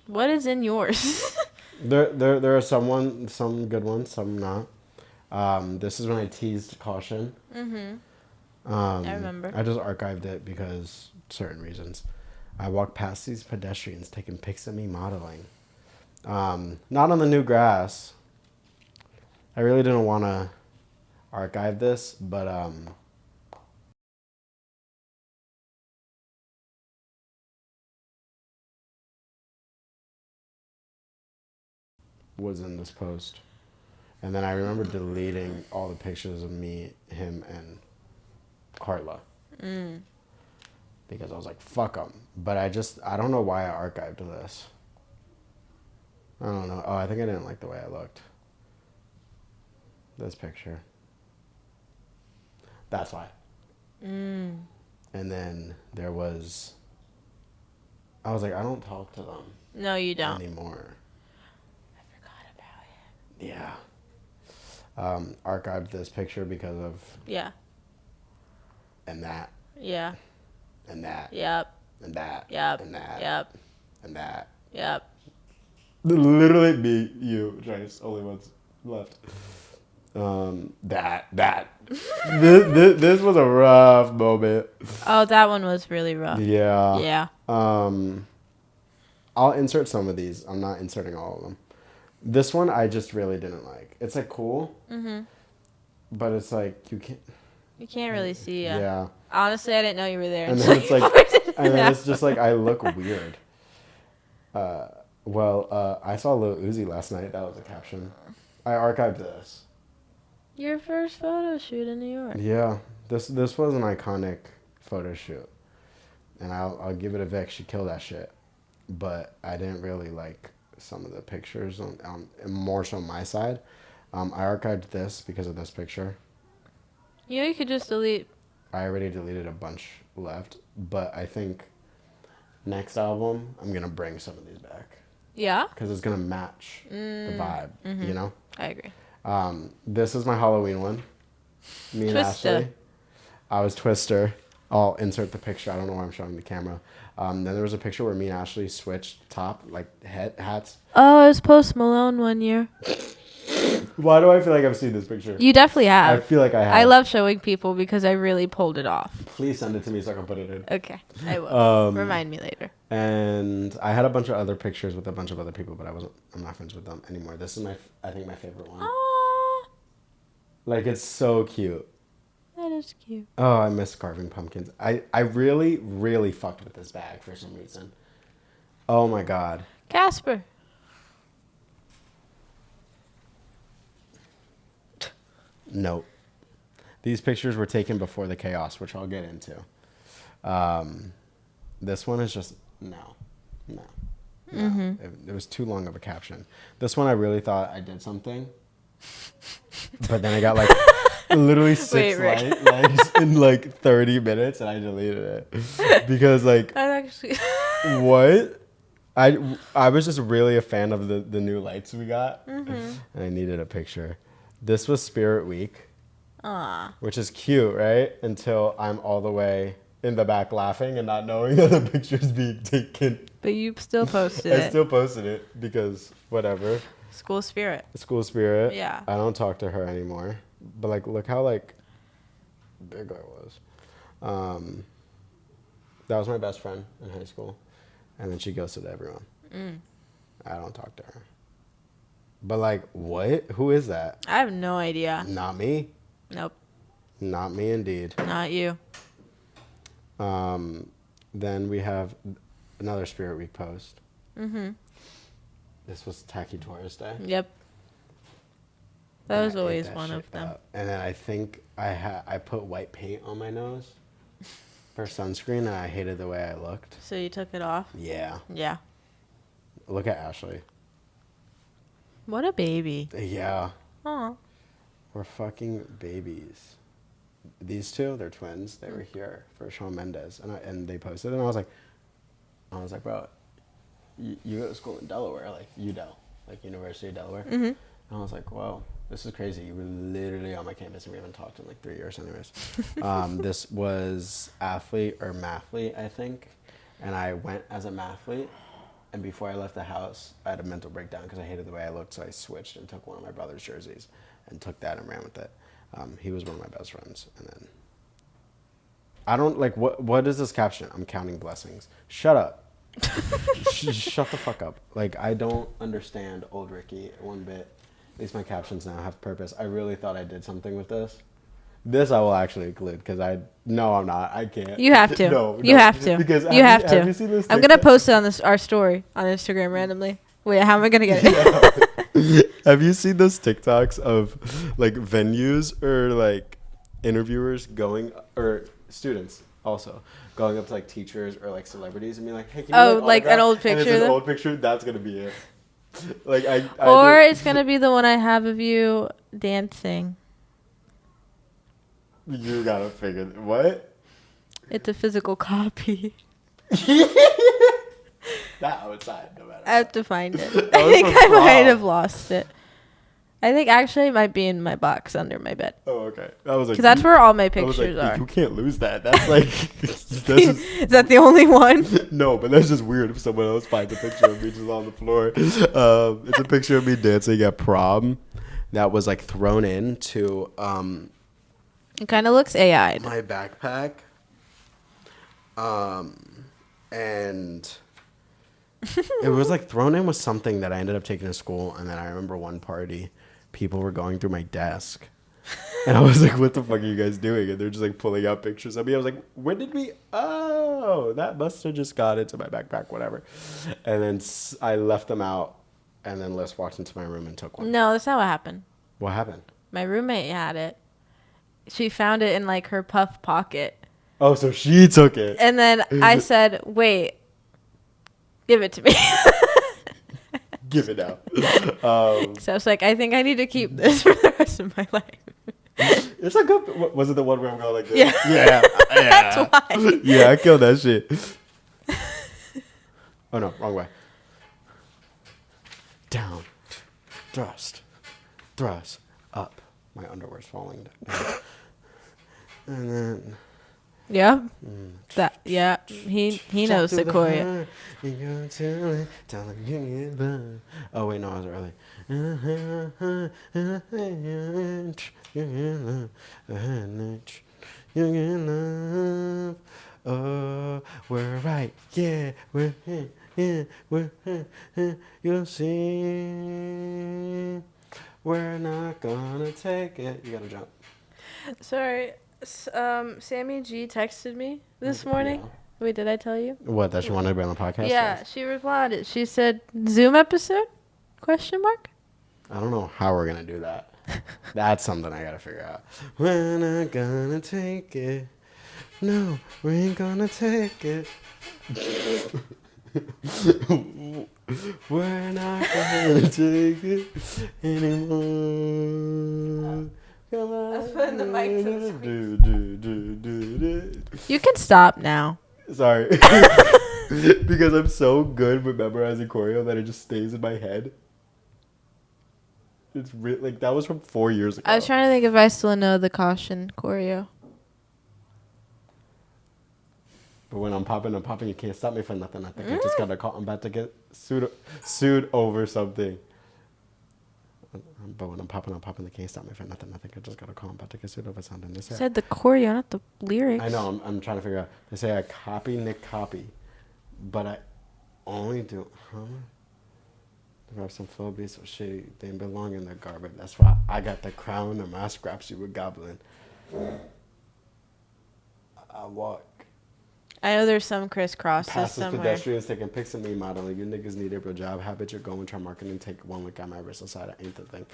What is in yours? There are some good ones, some not. This is when I teased Caution. I remember. I just archived it because certain reasons. I walked past these pedestrians taking pics of me modeling. Not on the new grass. I really didn't want to archive this, but was in this post. And then I remember deleting all the pictures of me, him, and Carla. Because I was like, fuck them. But I don't know why I archived this. I don't know. Oh, I think I didn't like the way I looked. This picture. That's why. And then there was... I was like, I don't talk to them. No, you don't. Anymore. I forgot about Yeah. him. Archived this picture because of... Yeah. And that. Yeah. And that. Yep. And that. Yep. And that. Yep. And that. Yep. Literally me, you, Trace, only ones left. This was a rough moment. Oh, that one was really rough. Yeah. Yeah. I'll insert some of these. I'm not inserting all of them. This one I just really didn't like. It's like cool. But it's like you can't really see. Yeah. Honestly, I didn't know you were there. And then it's like, and then it's just like I look weird. I saw Lil Uzi last night. That was a caption. I archived this. Your first photo shoot in New York. Yeah, this was an iconic photo shoot, and I'll give it a Vic. She killed that shit, but I didn't really like some of the pictures on more so my side. I archived this because of this picture. You could just delete. I already deleted a bunch left, but I think next album I'm gonna bring some of these back. Yeah. Because it's gonna match the vibe, you know. I agree. This is my Halloween one. Me and Twister. Ashley. I was Twister. I'll insert the picture. I don't know why I'm showing the camera. Then there was a picture where me and Ashley switched top, like hats. Oh, I was Post Malone one year. Why do I feel like I've seen this picture? You definitely have. I feel like I have. I love showing people because I really pulled it off. Please send it to me so I can put it in. Okay, I will. Remind me later. And I had a bunch of other pictures with a bunch of other people, but I'm not friends with them anymore. This is I think my favorite one. Aww, Like, it's so cute. that is cute. Oh, I miss carving pumpkins. I really, really fucked with this bag for some reason. Oh my god. Casper. Nope. These pictures were taken before the chaos, which I'll get into. This one is just no. It was too long of a caption. This one I really thought I did something, but then I got like literally 6 likes in like 30 minutes, and I deleted it because like I actually. what? I was just really a fan of the new lights we got, and I needed a picture. This was Spirit Week, which is cute, right? Until I'm all the way in the back laughing and not knowing that the picture's being taken. But you still posted it. I still posted it because whatever. School spirit. School spirit. Yeah. I don't talk to her anymore. But like, look how like big I was. That was my best friend in high school. And then she ghosted everyone. I don't talk to her. But, like, what? Who is that? I have no idea. Not me. Nope. Not me, indeed. Not you. Then we have another Spirit Week post. Mm-hmm. This was Tacky Tourist Day. Yep. That was I ate always that one shit of them. up. And then I think I put white paint on my nose for sunscreen, and I hated the way I looked. So you took it off? Yeah. Yeah. Look at Ashley. What a baby. Yeah. Aw. We're fucking babies. These two, they're twins. They were here for Shawn Mendes, and they posted, and I was like, bro, you go to school in Delaware, like UDel, like University of Delaware. Mm-hmm. And I was like, wow, this is crazy. You were literally on my campus, and we haven't talked in like 3 years, anyways. This was athlete or mathlete, I think, and I went as a mathlete. And before I left the house, I had a mental breakdown because I hated the way I looked, so I switched and took one of my brother's jerseys and took that and ran with it. He was one of my best friends. And then I don't like what is this caption? I'm counting blessings. Shut up. Shut the fuck up. Like, I don't understand old Ricky one bit. At least my captions now have purpose. I really thought I did something with this. This I will actually include because I'm not. I can't. You have to. No, you have to. Because you have to. Have you seen this I'm TikTok? gonna post it on our story on Instagram randomly. Wait, how am I gonna get it? Have you seen those TikToks of like venues or like interviewers going, or students also going up to like teachers or like celebrities and being like, hey, can you like an old picture? And it's an old picture. That's gonna be it. Like or it's gonna be the one I have of you dancing. You gotta figure what? It's a physical copy. That outside, no matter. I have to find it. I think I might have lost it. I think actually it might be in my box under my bed. Oh, okay. I was like, because that's where all my I was pictures like, are. you can't lose that. That's like, Is that the only one? No, but that's just weird if someone else finds a picture of me just on the floor. It's a picture of me dancing at prom that was like thrown into It kind of looks AI'd. my backpack. And it was like thrown in with something that I ended up taking to school. And then I remember one party, people were going through my desk. And I was like, what the fuck are you guys doing? And they're just like pulling out pictures of me. I was like, when did we? Oh, that must have just got into my backpack, whatever. And then I left them out. And then Liz walked into my room and took one. No, that's not what happened. What happened? My roommate had it. She found it in like her puff pocket. Oh, so she took it. And then I said, wait, give it to me. Give it out. So I was like, I think I need to keep this for the rest of my life. It's a good. Was it the one where I'm going like this? Yeah. Yeah. That's why. Yeah, I killed that shit. Oh no, wrong way. Down, thrust, up. My underwear's falling down. And then. Yeah. He knows the choreo. Oh wait, no, I was early. Oh, we're right, yeah, we're here, yeah, we're here. You'll see, we're not gonna take it. You gotta jump. Sorry. Sammy G texted me this morning. Yeah. Wait, did I tell you? What, that she wanted to be on the podcast? Yeah, she responded. She said, Zoom episode? Question mark? I don't know how we're going to do that. That's something I got to figure out. We're not going to take it. No, we ain't going to take it. We're not going to take it anymore. Come on. I was putting the mic to the speaker. You can stop now. Sorry. Because I'm so good with memorizing choreo that it just stays in my head. It's like that was from 4 years ago. I was trying to think if I still know the caution choreo. But when I'm popping, you can't stop me for nothing. I think I just got a call. I'm about to get sued over something. But when I'm popping, they can't stop me for nothing. I think I just gotta call them about to get it over something. They Said the choreo, not the lyrics. I know. I'm trying to figure out. They say I copy Nick copy, but I only do. They have some flow beats, so shit. They belong in the garbage. That's why I got the crown and my scraps you were gobbling. I walk I know there's some crisscrosses past the somewhere. pedestrians taking pics of me modeling. You niggas need a real job. Habit you're going, try marketing. Take one look at my wrist aside. Ain't the thing.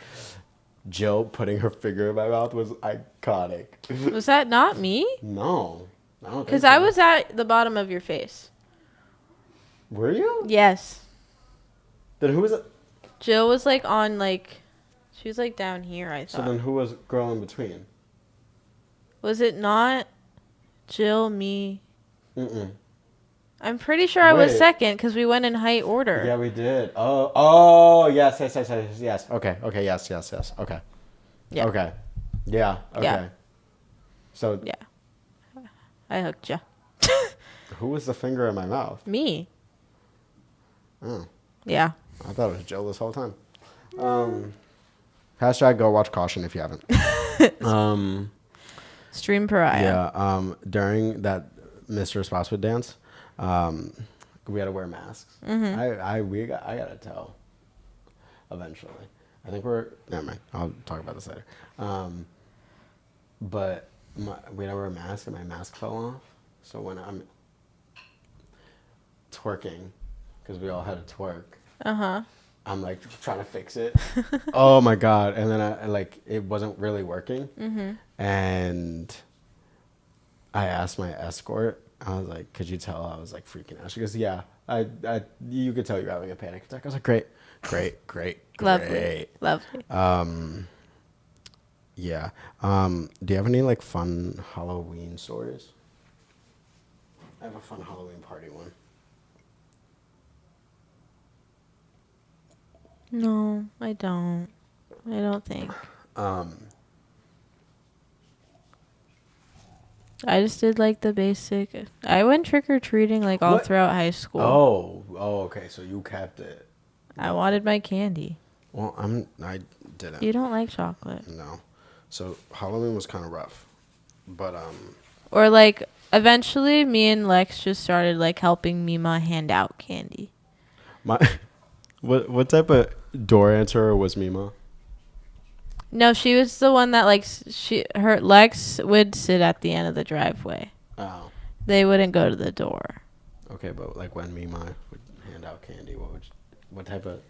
Jill putting her finger in my mouth was iconic. Was that not me? No. I don't think Because so. I was at the bottom of your face. Were you? Yes. Then who was it? Jill was like on like, she was like down here, I So thought. then who was girl in between? Was it not Jill, me? Mm-mm. I'm pretty sure I was Wait. second because we went in height order. Yeah, we did. Oh, yes. Okay, yes. Okay. Yeah. Okay. Yeah, okay. Yeah. So, Yeah. I hooked ya. who was the finger in my mouth? Me. Oh, Yeah. I thought it was Jill this whole time. Hashtag go watch Caution if you haven't. Stream pariah. Yeah, during that Mr. Spotswood dance, we had to wear masks. Mm-hmm. I gotta tell. Eventually, I think never mind. I'll talk about this later. But we had to wear a mask, and my mask fell off. So when I'm twerking, because we all had to twerk, I'm like trying to fix it. Oh my god! And then I like it wasn't really working, and I asked my escort. I was like, "Could you tell I was like freaking out?" She goes, "Yeah, you could tell you're having a panic attack." I was like, "Great." Lovely. Yeah. Do you have any like fun Halloween stories? I have a fun Halloween party one. No, I don't. I don't think. I just did like the basic. I went trick or treating like all What? throughout high school. Oh, okay. So you kept it. I wanted my candy. Well, I didn't. You don't like chocolate. No. So Halloween was kind of rough, but Or like eventually me and Lex just started like helping Mima hand out candy. my what type of door answerer was Mima? No, she was the one that like her Lex would sit at the end of the driveway. Oh. They wouldn't go to the door. Okay, but like when Mima would hand out candy, what type of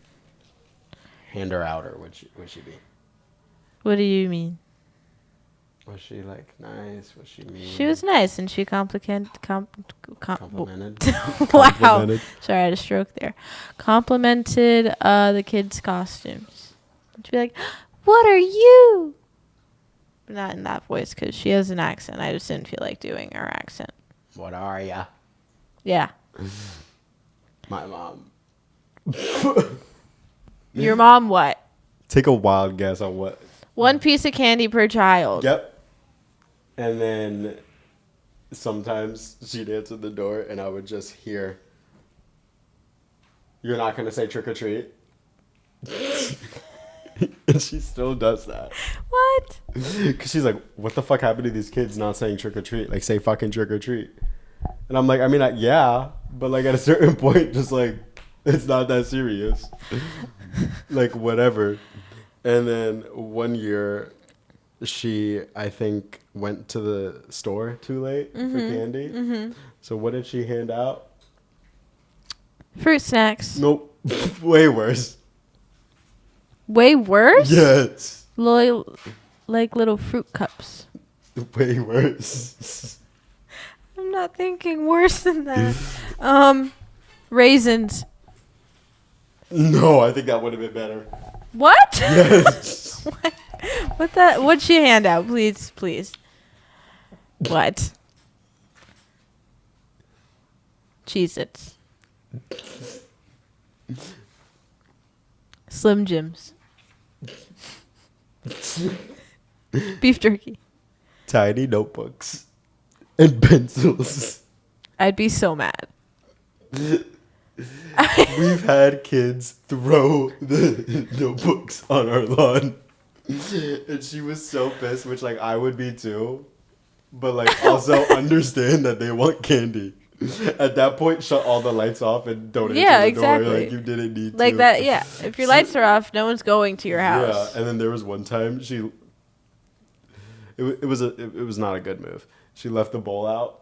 hander outer would she be? What do you mean? Was she like nice? Was she mean? She was nice and she complimented. Wow. Complimented. Sorry, I had a stroke there. Complimented the kids' costumes. She'd be like, "What are you?" But not in that voice because she has an accent. I just didn't feel like doing her accent. What are ya? Yeah. My mom. Your mom what? Take a wild guess on what. One piece of candy per child. Yep. And then sometimes she'd answer the door and I would just hear, "You're not going to say trick or treat?" And she still does that. What? Because she's like, "What the fuck happened to these kids not saying trick or treat? Like, say fucking trick or treat." And I'm like, I mean, yeah, but like at a certain point, just like, it's not that serious. Like, whatever. And then one year, she, I think, went to the store too late for candy. Mm-hmm. So what did she hand out? Fruit snacks. Nope. Way worse. Way worse? Yes. Like little fruit cups. Way worse. I'm not thinking worse than that. Raisins. No, I think that would have been better. What? Yes. What'd she hand out? Please. What? Cheez-Its. Slim Jims. Beef jerky. Tiny notebooks and pencils. I'd be so mad. We've had kids throw the notebooks on our lawn. And she was so pissed, which, like, I would be too. But, like, also understand that they want candy. At that point, shut all the lights off and don't Yeah, answer the door. exactly. Like, you didn't need Like to. that, yeah. If your lights are off, no one's going to your house. Yeah, and then there was one time it was not a good move. She left the bowl out.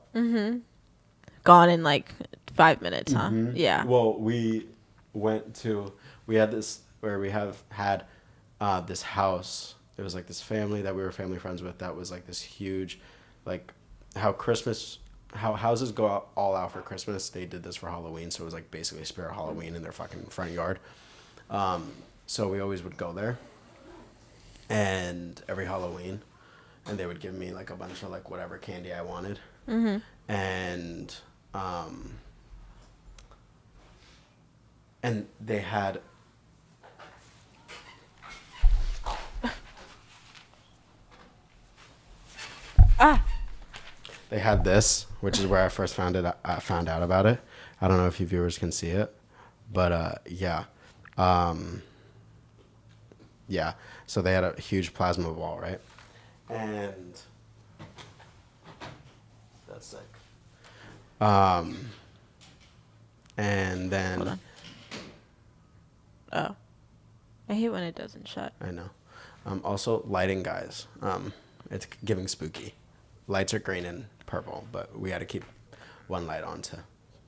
Gone in like 5 minutes, huh? Mm-hmm. Yeah. Well, we had this where we had this house. It was like this family that we were family friends with. That was like this huge, like how houses go out, all out for Christmas. They did this for Halloween, so it was like basically Spirit Halloween in their fucking front yard. So we always would go there, and every Halloween, and they would give me like a bunch of like whatever candy I wanted, and they had they had this, which is where I first found out about it. I don't know if you viewers can see it, but yeah. Yeah, so they had a huge plasma ball, right? And that's sick. And then Hold on. Oh. I hate when it doesn't shut. I know. Also lighting, guys. It's giving spooky. Lights are green and purple, but we had to keep one light on to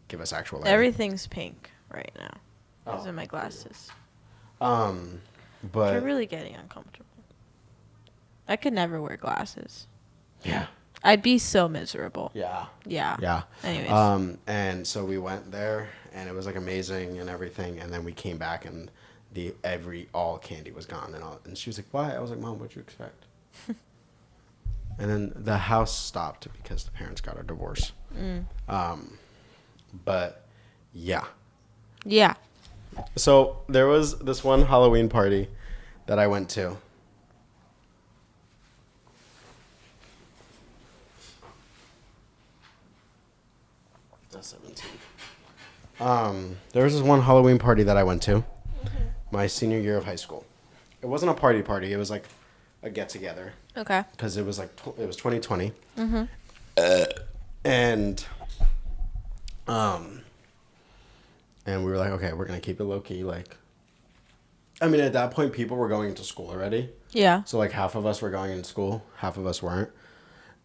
give us actual lighting. Everything's pink right now. Those are my glasses. But They're really getting uncomfortable. I could never wear glasses. yeah. I'd be so miserable. Yeah. Yeah. Yeah. Anyways. And so we went there, and it was like amazing and everything. And then we came back, and all candy was gone, and she was like, "Why?" I was like, "Mom, what'd you expect?" And then the house stopped because the parents got a divorce. But yeah. Yeah. So there was this one Halloween party that I went to. That's 17. There was this one Halloween party that I went to my senior year of high school. It wasn't a party. It was like a get together. Okay. Because it was like it was 2020. And we were like, okay, we're gonna keep it low key. Like, I mean, at that point, people were going into school already. Yeah. So like half of us were going into school, half of us weren't,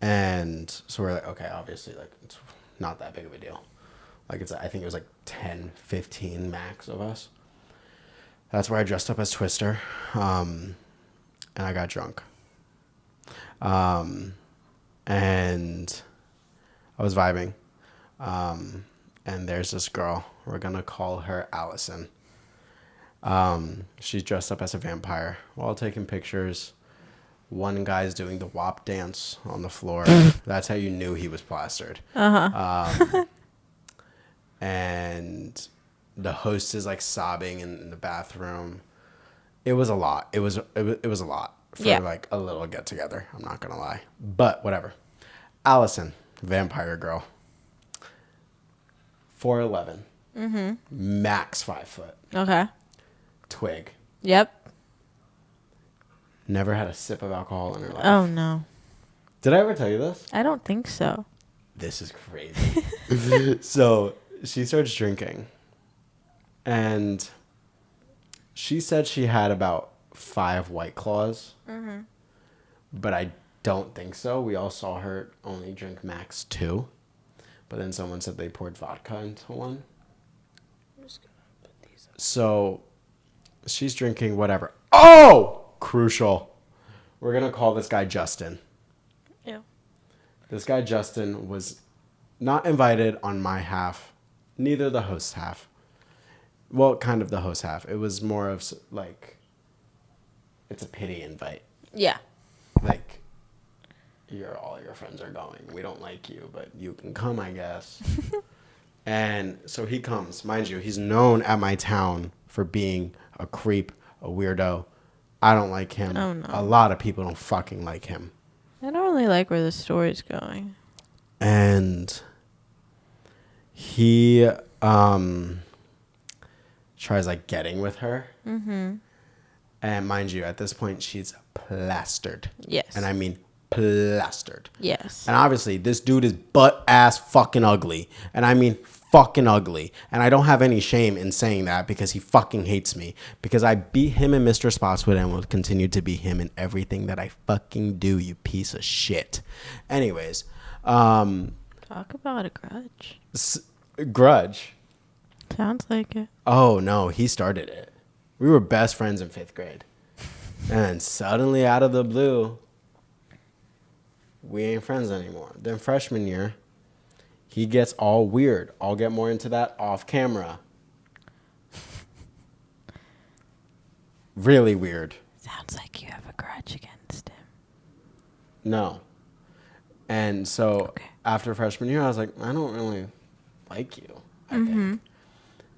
and so we're like, okay, obviously, like it's not that big of a deal. Like I think it was like 10, 15 max of us. That's where I dressed up as Twister, and I got drunk. And I was vibing. And there's this girl. We're gonna call her Allison. She's dressed up as a vampire. We're all taking pictures. One guy's doing the WAP dance on the floor. That's how you knew he was plastered. And the host is like sobbing in the bathroom. It was a lot. It was a lot for like a little get together. I'm not gonna lie, but whatever. Allison, vampire girl, 4'11", max 5 foot. Okay. Twig. Yep. Never had a sip of alcohol in her life. Oh no. Did I ever tell you this? I don't think so. This is crazy. So she starts drinking, and she said she had about 5 White Claws, but I don't think so. We all saw her only drink max 2, but then someone said they poured vodka into one. I'm just gonna put these up. So she's drinking whatever. Oh, crucial. We're gonna call this guy Justin. Yeah. This guy Justin was not invited on my half, neither the host half. Well, kind of the host half. It was more of like, it's a pity invite. Yeah. Like, all your friends are going. We don't like you, but you can come, I guess. And so he comes. Mind you, he's known at my town for being a creep, a weirdo. I don't like him. Oh, no. A lot of people don't fucking like him. I don't really like where the story's going. And he tries like getting with her. Mm-hmm. And mind you, at this point, she's plastered. Yes. And I mean plastered. Yes. And obviously, this dude is butt ass fucking ugly. And I mean fucking ugly. And I don't have any shame in saying that because he fucking hates me. Because I beat him in Mr. Spotswood and will continue to beat him in everything that I fucking do, you piece of shit. Anyways. Talk about a grudge. Grudge? Sounds like it. Oh, no. He started it. We were best friends in 5th grade. And suddenly, out of the blue, we ain't friends anymore. Then freshman year, he gets all weird. I'll get more into that off camera. Really weird. Sounds like you have a grudge against him. No. And so after freshman year, I was like, I don't really like you, I think.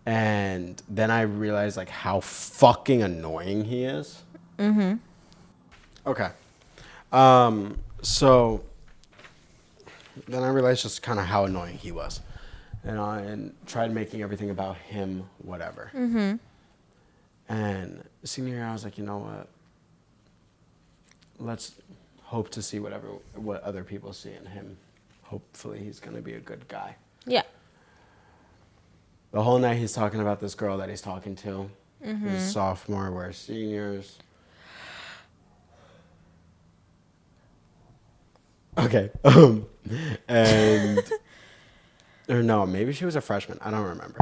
And then I realized like how fucking annoying he is. Mm-hmm. Okay. So then I realized just kind of how annoying he was. And tried making everything about him, whatever. Mm-hmm. And senior year, I was like, you know what? Let's hope to see what other people see in him. Hopefully he's going to be a good guy. Yeah. The whole night he's talking about this girl that he's talking to. He's sophomore, we're seniors. Okay. And or no, maybe she was a freshman. I don't remember.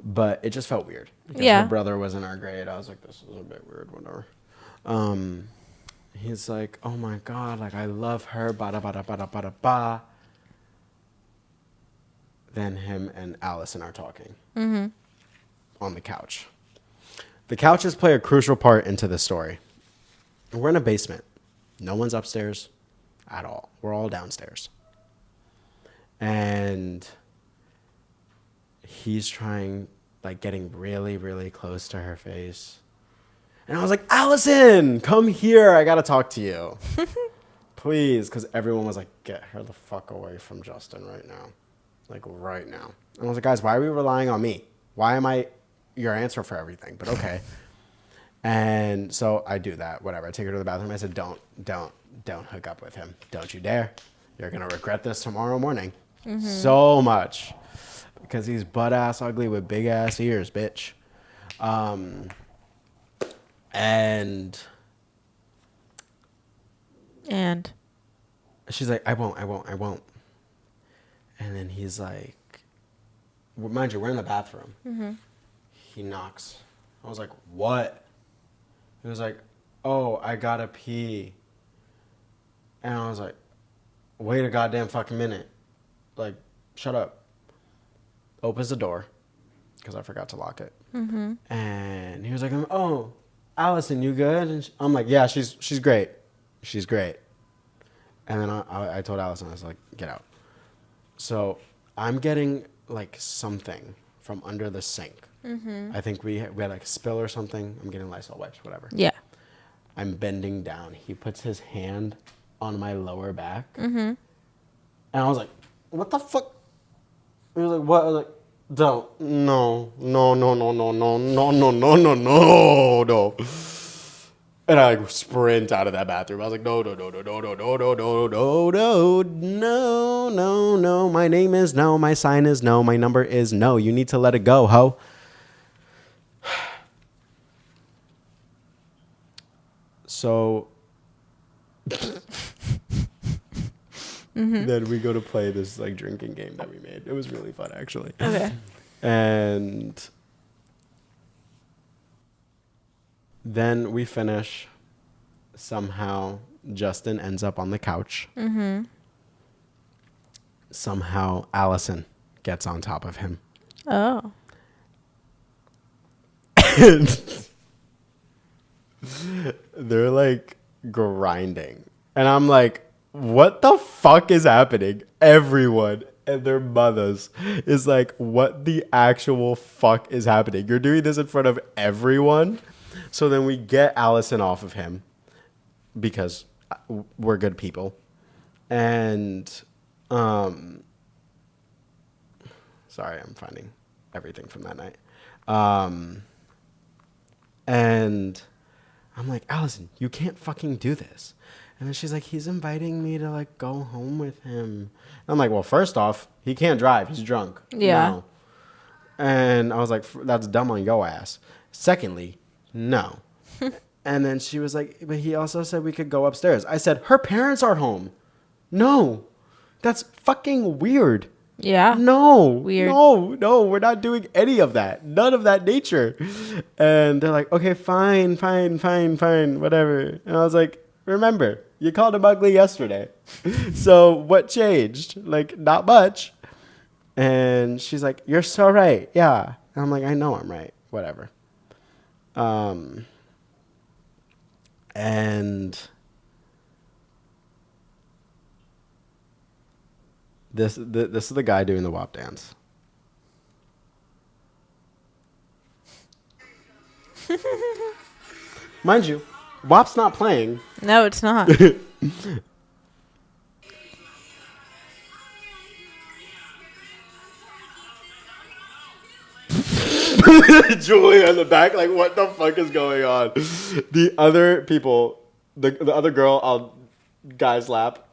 But it just felt weird. Because her brother was in our grade. I was like, this is a bit weird, whatever. He's like, oh my God, like I love her, bada bada bada bada ba. Then him and Allison are talking on the couch. The couches play a crucial part into the story. We're in a basement. No one's upstairs at all. We're all downstairs. And he's trying, like, getting really, really close to her face. And I was like, Allison, come here. I got to talk to you. Please. Because everyone was like, get her the fuck away from Justin right now. Like, right now. And I was like, guys, why are we relying on me? Why am I your answer for everything? But okay. And so I do that. Whatever. I take her to the bathroom. I said, don't hook up with him. Don't you dare. You're going to regret this tomorrow morning. So much. Because he's butt-ass ugly with big-ass ears, bitch. And she's like, I won't. And then he's like, well, mind you, we're in the bathroom. He knocks. I was like, what? He was like, oh, I gotta pee. And I was like, wait a goddamn fucking minute. Like, shut up. Opens the door, because I forgot to lock it. And he was like, oh, Allison, you good? And I'm like, yeah, she's great. She's great. And then I told Allison, I was like, get out. So I'm getting like something from under the sink. I think we had like a spill or something. I'm getting Lysol wipes, whatever. Yeah. I'm bending down. He puts his hand on my lower back. And I was like, what the fuck? He was like, what? I was like, don't. No. And I like sprint out of that bathroom. I was like, no. My name is no. My sign is no. My number is no. You need to let it go, ho. So then we go to play this like drinking game that we made. It was really fun, actually. Okay. And then we finish. Somehow Justin ends up on the couch. Somehow Allison gets on top of him. Oh. And they're like grinding. And I'm like, what the fuck is happening? Everyone and their mothers is like, what the actual fuck is happening? You're doing this in front of everyone? So then we get Allison off of him because we're good people. And, sorry, I'm finding everything from that night. And I'm like, Allison, you can't fucking do this. And then she's like, he's inviting me to like go home with him. And I'm like, well, first off, he can't drive. He's drunk. Yeah. No. And I was like, that's dumb on your ass. Secondly, no. And then she was like, but he also said we could go upstairs. I said, her parents are home. No. That's fucking weird. Yeah. No. Weird. No, we're not doing any of that. None of that nature. And they're like, okay, fine, whatever. And I was like, remember, you called him ugly yesterday. So what changed? Like, not much. And she's like, you're so right. Yeah. And I'm like, I know I'm right. Whatever. And this is the guy doing the WAP dance. Mind you, WAP's not playing. No, it's not. Julia in the back, like, what the fuck is going on? The other people, the other girl on guy's lap,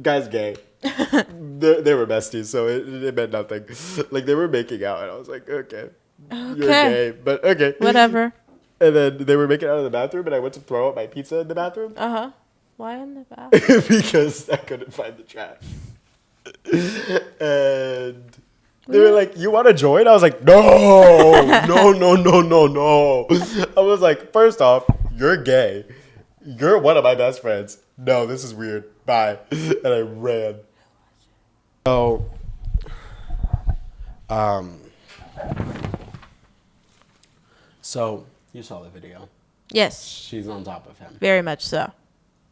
guy's gay. They were besties, so it meant nothing. Like, they were making out, and I was like, okay, you're gay, but okay. Whatever. And then they were making out in the bathroom, and I went to throw out my pizza in the bathroom. Uh-huh. Why in the bathroom? Because I couldn't find the trash. And they were like, you want to join? I was like, no. I was like, first off, you're gay. You're one of my best friends. No, this is weird. Bye. And I ran. So you saw the video. Yes. She's on top of him. Very much so.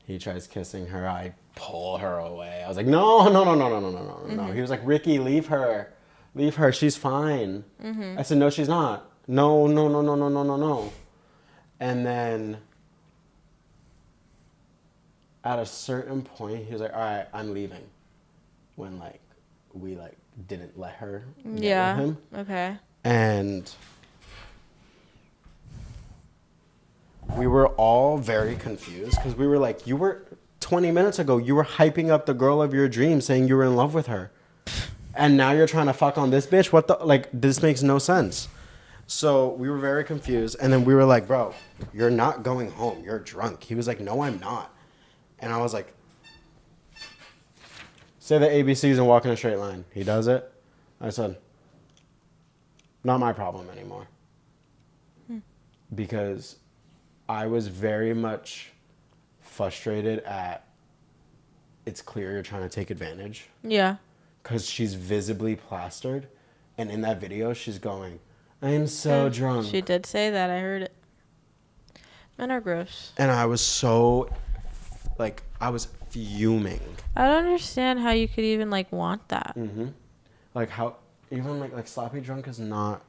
He tries kissing her. I pull her away. I was like, no. He was like, Ricky, leave her. Leave her. She's fine. I said, no, she's not. No. And then at a certain point, he was like, all right, I'm leaving. When, like, we, like, didn't let her get with him. Okay. And we were all very confused because we were like, 20 minutes ago, you were hyping up the girl of your dreams saying you were in love with her. And now you're trying to fuck on this bitch? What the? Like, this makes no sense. So we were very confused. And then we were like, bro, you're not going home. You're drunk. He was like, no, I'm not. And I was like, say the ABCs and walk in a straight line. He does it. I said, not my problem anymore. Because I was very much frustrated at, it's clear you're trying to take advantage. Yeah. Because she's visibly plastered. And in that video, she's going, I'm so drunk. She did say that. I heard it. Men are gross. And I was so, like, I was fuming. I don't understand how you could even, like, want that. Like, how, even, like sloppy drunk is not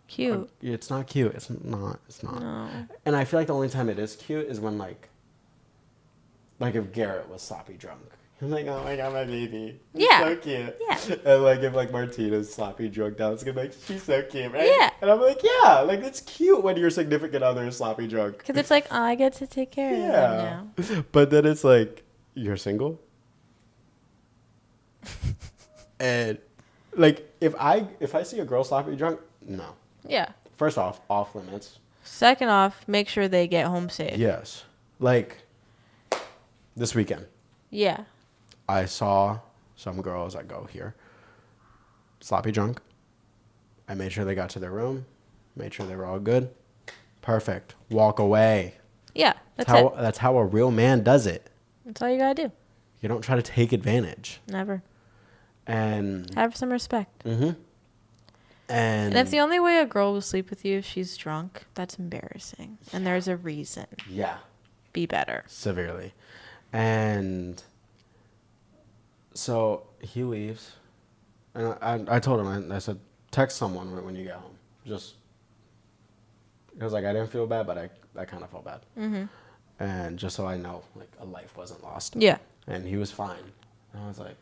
cute. It's not cute. It's not. No. And I feel like the only time it is cute is when, like if Garrett was sloppy drunk. I'm like, oh my god, my baby. Yeah. So cute. Yeah. And, like, if, like, Martina's sloppy drunk now, it's gonna be like, she's so cute, right? Yeah. And I'm like, yeah, like, it's cute when your significant other is sloppy drunk. Because it's like, I get to take care of them now. But then it's like, you're single? And, like, if I see a girl sloppy drunk, no. Yeah. First off limits. Second off, make sure they get home safe. Yes. Like, this weekend, Yeah. I saw some girls that go here, sloppy drunk. I made sure they got to their room, made sure they were all good. Perfect. Walk away. Yeah. That's how a real man does it. That's all you gotta do. You don't try to take advantage. Never. And Have some respect. And if the only way a girl will sleep with you if she's drunk, that's embarrassing. And there's a reason. Yeah. Be better. Severely. And so he leaves. And I told him, I said, text someone when you get home. Just, it was like, I didn't feel bad, but I kind of felt bad. And just so I know, like, a life wasn't lost. Yeah. And he was fine. And I was like,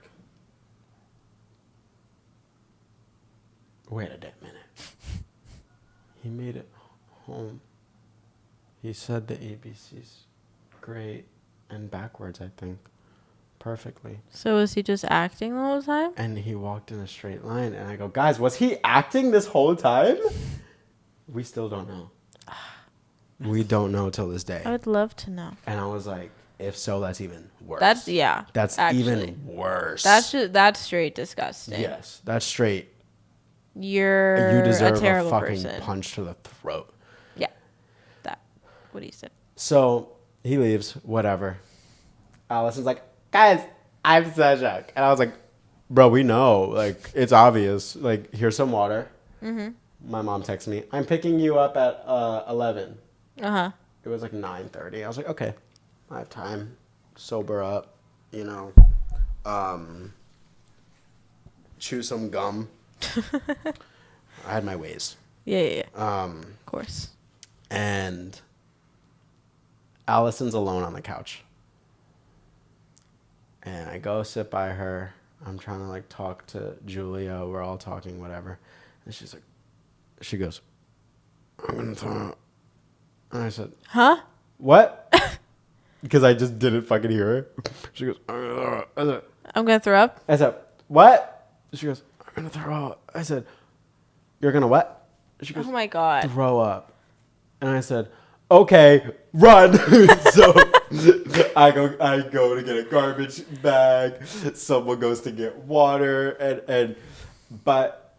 wait a damn minute. He made it home. He said the ABC's great and backwards, I think. Perfectly. So was he just acting the whole time? And he walked in a straight line. And I go, guys, was he acting this whole time? We still don't know. We don't know till this day. I would love to know. And I was like, if so, that's even worse. That's even worse. That's straight disgusting. Yes, that's straight. You deserve a terrible fucking person. punch to the throat. Yeah, that what he said. So he leaves. Whatever. Allison's like, guys, I'm so shocked. And I was like, bro, we know. Like, it's obvious. Like, here's some water. Mm-hmm. My mom texted me, I'm picking you up at 11. Uh-huh. It was like 9:30. I was like, okay, I have time. Sober up, you know. Chew some gum. I had my ways. Yeah. Of course. And Allison's alone on the couch. And I go sit by her. I'm trying to like talk to Julia. We're all talking, whatever. And she goes, I'm going to throw up. And I said, huh? What? Because I just didn't fucking hear her. She goes, I'm going to throw up? I said, what? She goes, I'm going to throw up. I said, you're going to what? She goes, Oh my God. throw up. And I said, okay, run. So I go to get a garbage bag. Someone goes to get water, but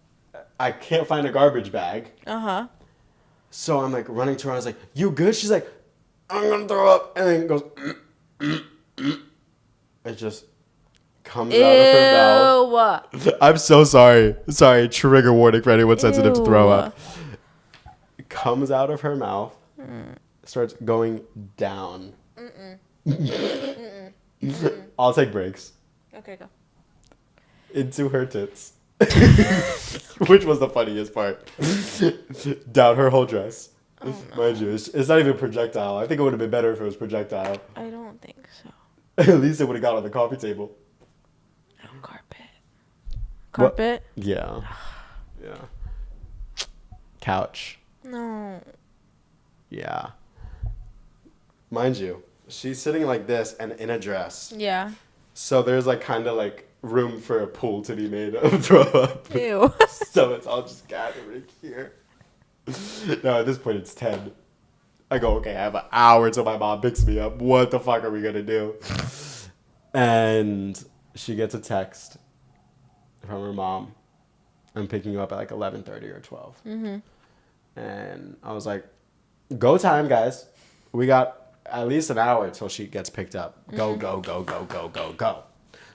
I can't find a garbage bag. Uh-huh. So I'm like running to her. I was like, you good? She's like, I'm going to throw up. And then it goes, It just comes out of her mouth. I'm so sorry. Sorry, trigger warning for anyone sensitive to throw up. It comes out of her mouth. Starts going down. I'll take breaks. Okay, go. Into her tits. Which was the funniest part. Down her whole dress. Oh, no. Mind you, it's not even projectile. I think it would have been better if it was projectile. I don't think so. At least it would have got on the coffee table. Oh, carpet. Carpet? What? Yeah. Yeah. Couch. No. Yeah. Mind you, she's sitting like this and in a dress. Yeah. So there's like kind of like room for a pool to be made of throw up. Ew. So it's all just gathering here. No, at this point it's 10. I go, okay, I have an hour till my mom picks me up. What the fuck are we gonna do? And she gets a text from her mom. I'm picking you up at like 11:30 or 12. Mm-hmm. And I was like, go time, guys. We got at least an hour till she gets picked up. Go, go, go, go, go, go, go.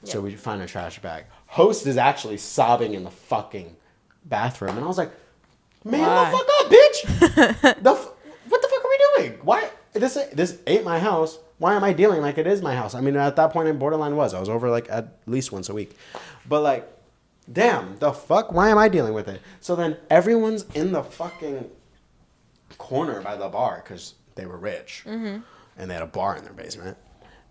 Yep. So we find a trash bag. Host is actually sobbing in the fucking bathroom. And I was like, man, the fuck up, bitch. What the fuck are we doing? Why? This ain't my house. Why am I dealing like it is my house? I mean, at that point, in borderline was. I was over like at least once a week. But like, damn, the fuck? Why am I dealing with it? So then everyone's in the fucking corner by the bar because they were rich. Mm-hmm. And they had a bar in their basement.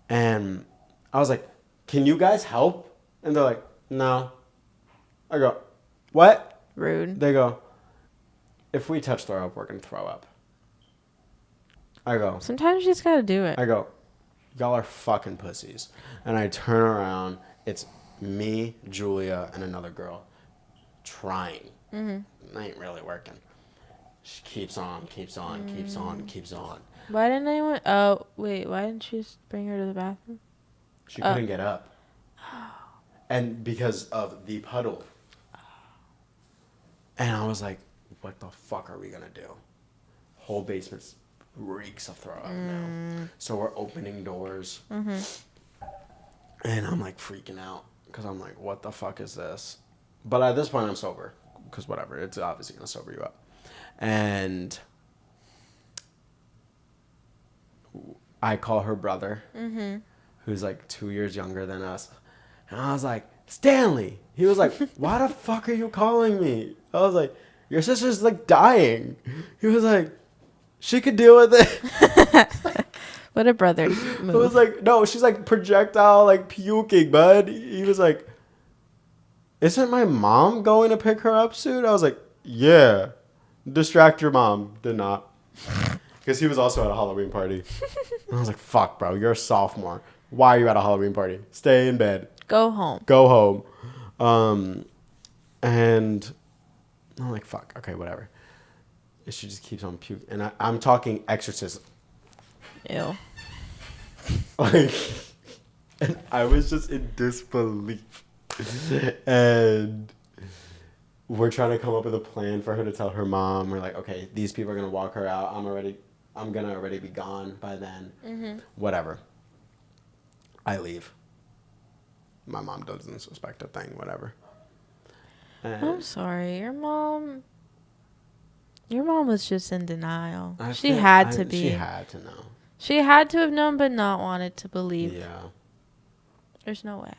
And I was like, can you guys help? And they're like, no. I go, what? Rude. They go, if we touch throw up, we're going to throw up. I go, sometimes you just got to do it. I go, y'all are fucking pussies. And I turn around. It's me, Julia, and another girl trying. Mm-hmm. It ain't really working. She keeps on, keeps on, keeps on, keeps on. Why didn't anyone... Oh, wait. Why didn't you just bring her to the bathroom? She couldn't get up. And because of the puddle. And I was like, what the fuck are we going to do? Whole basement reeks of throw up now. So we're opening doors. Mm-hmm. And I'm like freaking out. Because I'm like, what the fuck is this? But at this point, I'm sober. Because whatever. It's obviously going to sober you up. And I call her brother, who's like 2 years younger than us. And I was like, Stanley. He was like, why the fuck are you calling me? I was like, your sister's like dying. He was like, she could deal with it. What a brother move. I was like, no, she's like projectile, like puking, bud. He was like, isn't my mom going to pick her up soon? I was like, yeah. Distract your mom. Did not. Because he was also at a Halloween party. And I was like, fuck, bro. You're a sophomore. Why are you at a Halloween party? Stay in bed. Go home. Go home. And I'm like, fuck. Okay, whatever. And she just keeps on puking. And I'm talking exorcism. Ew. Like, and I was just in disbelief. And we're trying to come up with a plan for her to tell her mom. We're like, okay, these people are gonna walk her out. I'm gonna already be gone by then. Mm-hmm. Whatever. I leave. My mom doesn't suspect a thing. Whatever. And I'm sorry. Your mom was just in denial. She She had had to know. She had to have known, but not wanted to believe. Yeah. There's no way.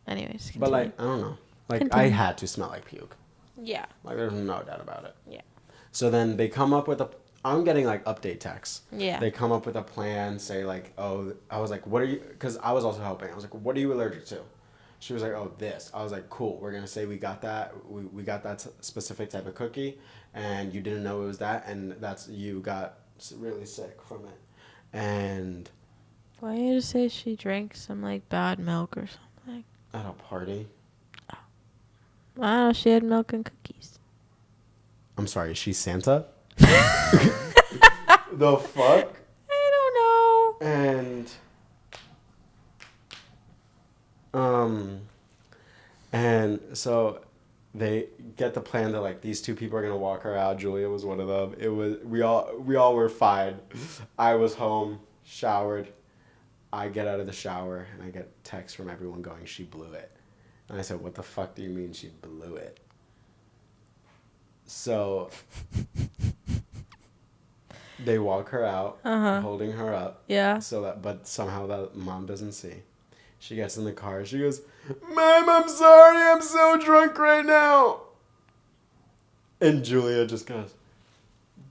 Anyways, continue. But like, I don't know. Like, Continue. I had to smell like puke. Yeah. Like, there's no doubt about it. Yeah. So then they come up with I'm getting like update texts. Yeah. They come up with a plan, say like, oh, I was like, what are you, because I was also helping. I was like, what are you allergic to? She was like, oh, this. I was like, cool. We're going to say we got that. We got that specific type of cookie, and you didn't know it was that, and you got really sick from it. And why did you say she drank some like bad milk or something? at a party. I don't know. She had milk and cookies. I'm sorry, is she Santa? The fuck? I don't know. And so they get the plan that like these two people are gonna walk her out. Julia was one of them. We all were fine. I was home, showered. I get out of the shower and I get text from everyone going, she blew it. And I said, what the fuck do you mean she blew it? So they walk her out, holding her up. Yeah. But somehow that mom doesn't see. She gets in the car. She goes, Mom, I'm sorry. I'm so drunk right now. And Julia just goes,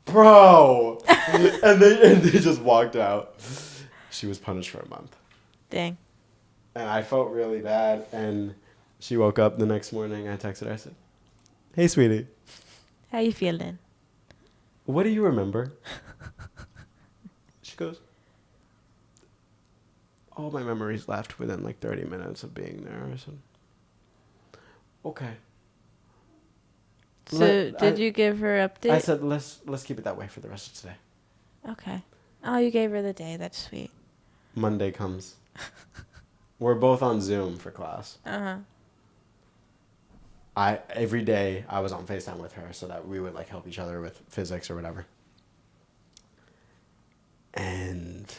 bro. and they just walked out. She was punished for a month. Dang. And I felt really bad. And she woke up the next morning. I texted her. I said, hey, sweetie. How you feeling? What do you remember? She goes, all my memories left within like 30 minutes of being there. I said, okay. So did you give her update? I said, let's keep it that way for the rest of today. Okay. Oh, you gave her the day. That's sweet. Monday comes. We're both on Zoom for class. Uh-huh. Every day I was on FaceTime with her so that we would like help each other with physics or whatever. And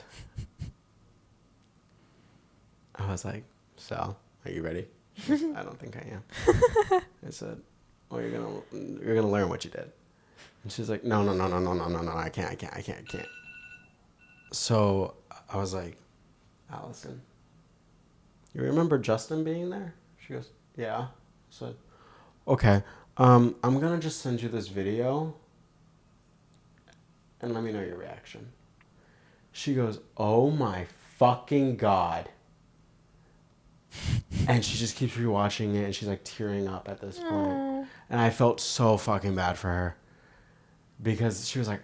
I was like, so, are you ready? She goes, I don't think I am. I said, well, you're gonna learn what you did. And she's like, no, I can't. So I was like, Allison, you remember Justin being there? She goes, yeah. So, okay, I'm gonna just send you this video and let me know your reaction. She goes, oh my fucking God. And she just keeps rewatching it and she's like tearing up at this point. And I felt so fucking bad for her. Because she was like,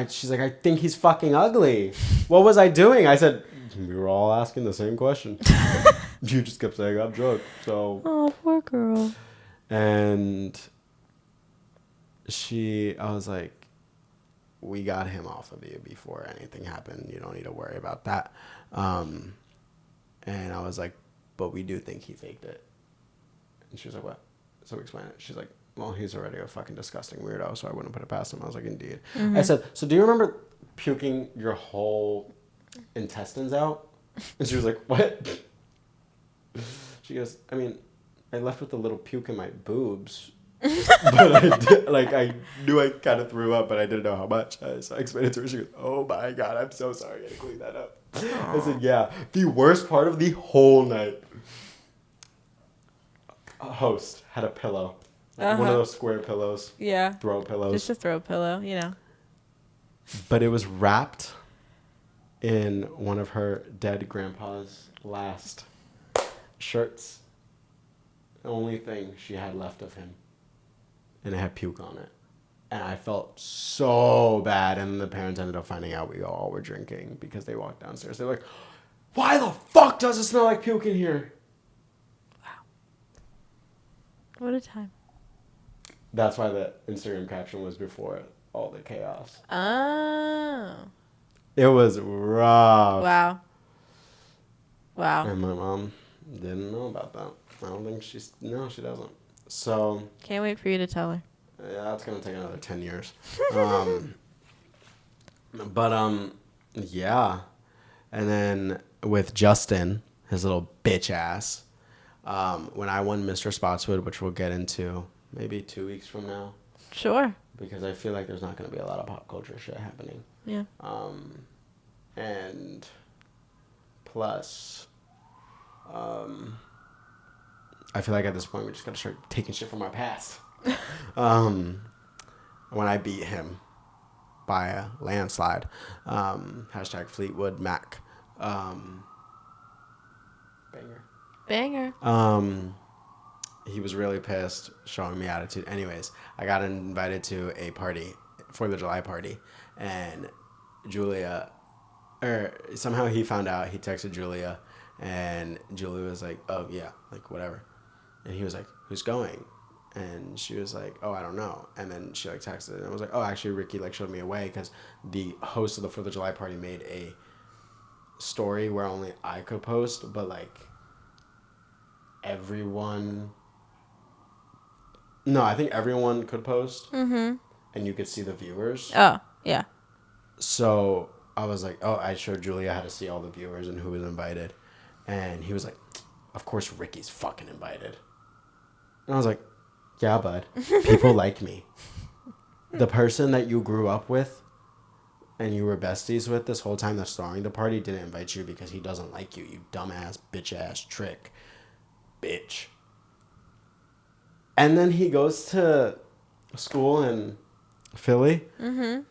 she's like, I think he's fucking ugly. What was I doing? I said, we were all asking the same question. You just kept saying I'm drunk. So. Oh, poor girl. And I was like, we got him off of you before anything happened. You don't need to worry about that. And I was like, but we do think he faked it. And she was like, what? So explain it. She's like, well, he's already a fucking disgusting weirdo, so I wouldn't put it past him. I was like, indeed. Mm-hmm. I said, so do you remember puking your whole intestines out? And she was like, what? She goes, I mean, I left with a little puke in my boobs. But I knew I kind of threw up, but I didn't know how much. So I explained it to her. She goes, oh my God, I'm so sorry. I had to clean that up. Aww. I said, yeah. The worst part of the whole night, a host had a pillow. Like one of those square pillows. Yeah. Throw pillows. Just a throw pillow, you know. But it was wrapped in one of her dead grandpa's last shirts. The only thing she had left of him. And it had puke on it. And I felt so bad. And the parents ended up finding out we all were drinking because they walked downstairs. They're like, why the fuck does it smell like puke in here? What a time. That's why the Instagram caption was before all the chaos. Oh. It was rough. Wow. Wow. And my mom didn't know about that. I don't think she doesn't. So. Can't wait for you to tell her. Yeah, that's going to take another 10 years. Yeah. And then with Justin, his little bitch ass, when I won Mr. Spotswood, which we'll get into maybe 2 weeks from now. Sure. Because I feel like there's not going to be a lot of pop culture shit happening. Yeah. And plus, I feel like at this point we just got to start taking shit from our past. When I beat him by a landslide, hashtag Fleetwood Mac, Banger. he was really pissed, showing me attitude. Anyways, I got invited to a party, 4th of July party, and somehow he found out. He texted Julia, and Julia was like, oh yeah, like whatever. And he was like, who's going? And she was like, oh, I don't know. And then she like texted, and I was like, oh, actually Ricky like showed me a way, because the host of the 4th of July party made a story where only I could post, but like I think everyone could post. Mm-hmm. And you could see the viewers. Oh, yeah. So I was like, oh, I showed Julia how to see all the viewers and who was invited. And he was like, of course Ricky's fucking invited. And I was like, yeah, bud. People like me. The person that you grew up with and you were besties with this whole time that's throwing the party didn't invite you because he doesn't like you, you dumbass, bitch-ass trick. Bitch. And then he goes to school in Philly. Mm-hmm.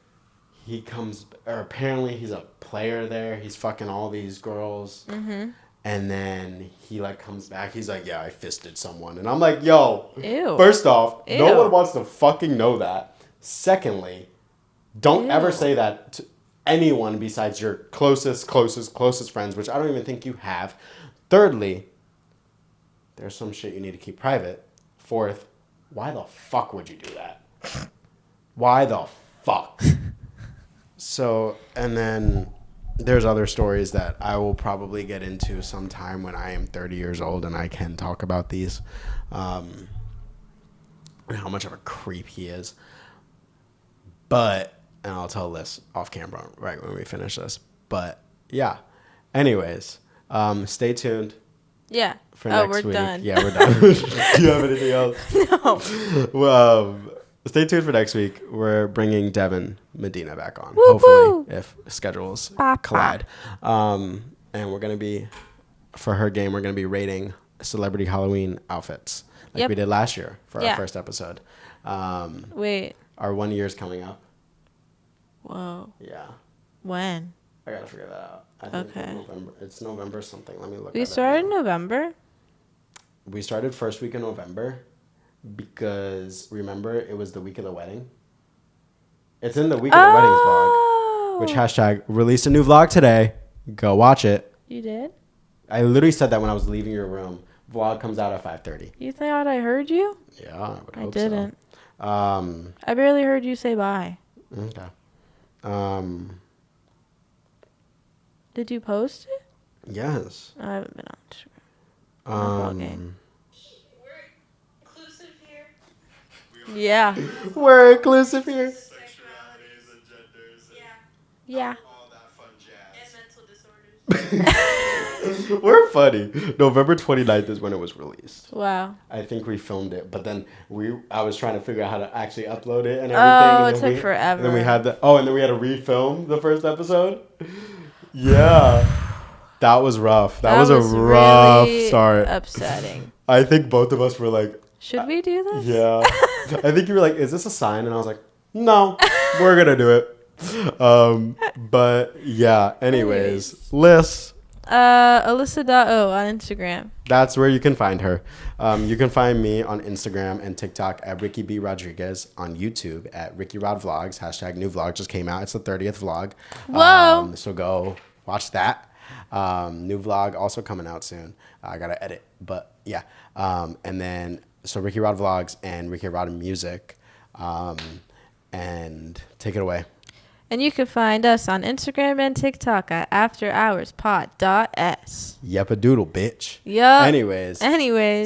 He comes, or apparently he's a player there. He's fucking all these girls. Mm-hmm. And then he like comes back. He's like, yeah, I fisted someone. And I'm like, yo. Ew. First off, Ew. No one wants to fucking know that. Secondly, don't Ew. ever say that to anyone besides your closest friends, which I don't even think you have. Thirdly, there's some shit you need to keep private. Fourth, why the fuck would you do that? Why the fuck? So, and then there's other stories that I will probably get into sometime when I am 30 years old and I can talk about these. And how much of a creep he is. But, and I'll tell this off camera right when we finish this. But, yeah. Anyways, stay tuned. Yeah. For next we're week. done. Yeah, we're done. Do you have anything else? No. Well, stay tuned for next week. We're bringing Devin Medina back on. Woo-hoo. Hopefully, if schedules Ba-ba. collide. And we're going to be, for her game, we're going to be rating celebrity Halloween outfits like we did last year for our first episode. Wait. Our 1 year's coming up. Whoa. Yeah. When? I got to figure that out. I think November. It's November something. Let me look. We started in November? We started first week in November because, remember, it was the week of the wedding. It's in the week of the weddings vlog, which hashtag released a new vlog today. Go watch it. You did? I literally said that when I was leaving your room. Vlog comes out at 5:30. You thought I heard you? Yeah, I would hope I didn't. So. I barely heard you say bye. Okay. Did you post it? Yes. I haven't been on Instagram. We're inclusive here. Yeah. We're inclusive here. Sexualities and genders. Yeah. All that fun jazz. And mental disorders. We're funny. November 29th is when it was released. Wow. I think we filmed it, but then I was trying to figure out how to actually upload it and everything. Oh, and it took forever. And then we had and then we had to refilm the first episode. Yeah. That was rough. That was a rough really start. Upsetting. I think both of us were like, should we do this? Yeah. I think you were like, is this a sign? And I was like, no, we're going to do it. But yeah, anyways, Liz, Alyssa.o on Instagram. That's where you can find her. You can find me on Instagram and TikTok at Ricky B. Rodriguez, on YouTube at RickyRodVlogs. # new vlog just came out. It's the 30th vlog. Whoa. So go watch that. New vlog also coming out soon. I got to edit, but yeah. And then, so Ricky Rod Vlogs and Ricky Rod Music. And take it away. And you can find us on Instagram and TikTok at afterhourspod.s. Yep, doodle, bitch. Yup. Anyways.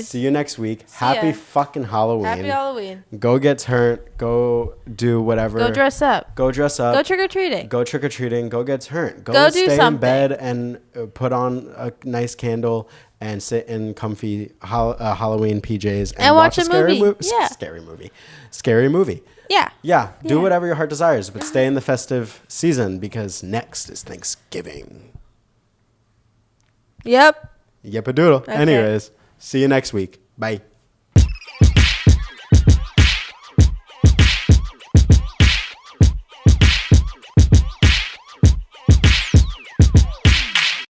See you next week. Happy ya. fucking Halloween. Happy Halloween. Go get turned. Go do whatever. Go dress up. Go dress up. Go trick-or-treating. Go trick-or-treating. Go get turned. Go do stay in something. bed and put on a nice candle and sit in comfy Halloween PJs And watch a scary movie. Yeah. Scary movie. Yeah. Yeah, do Yeah. whatever your heart desires, but stay in the festive season because next is Thanksgiving. Yep. Yep, a doodle. Okay. Anyways, see you next week. Bye.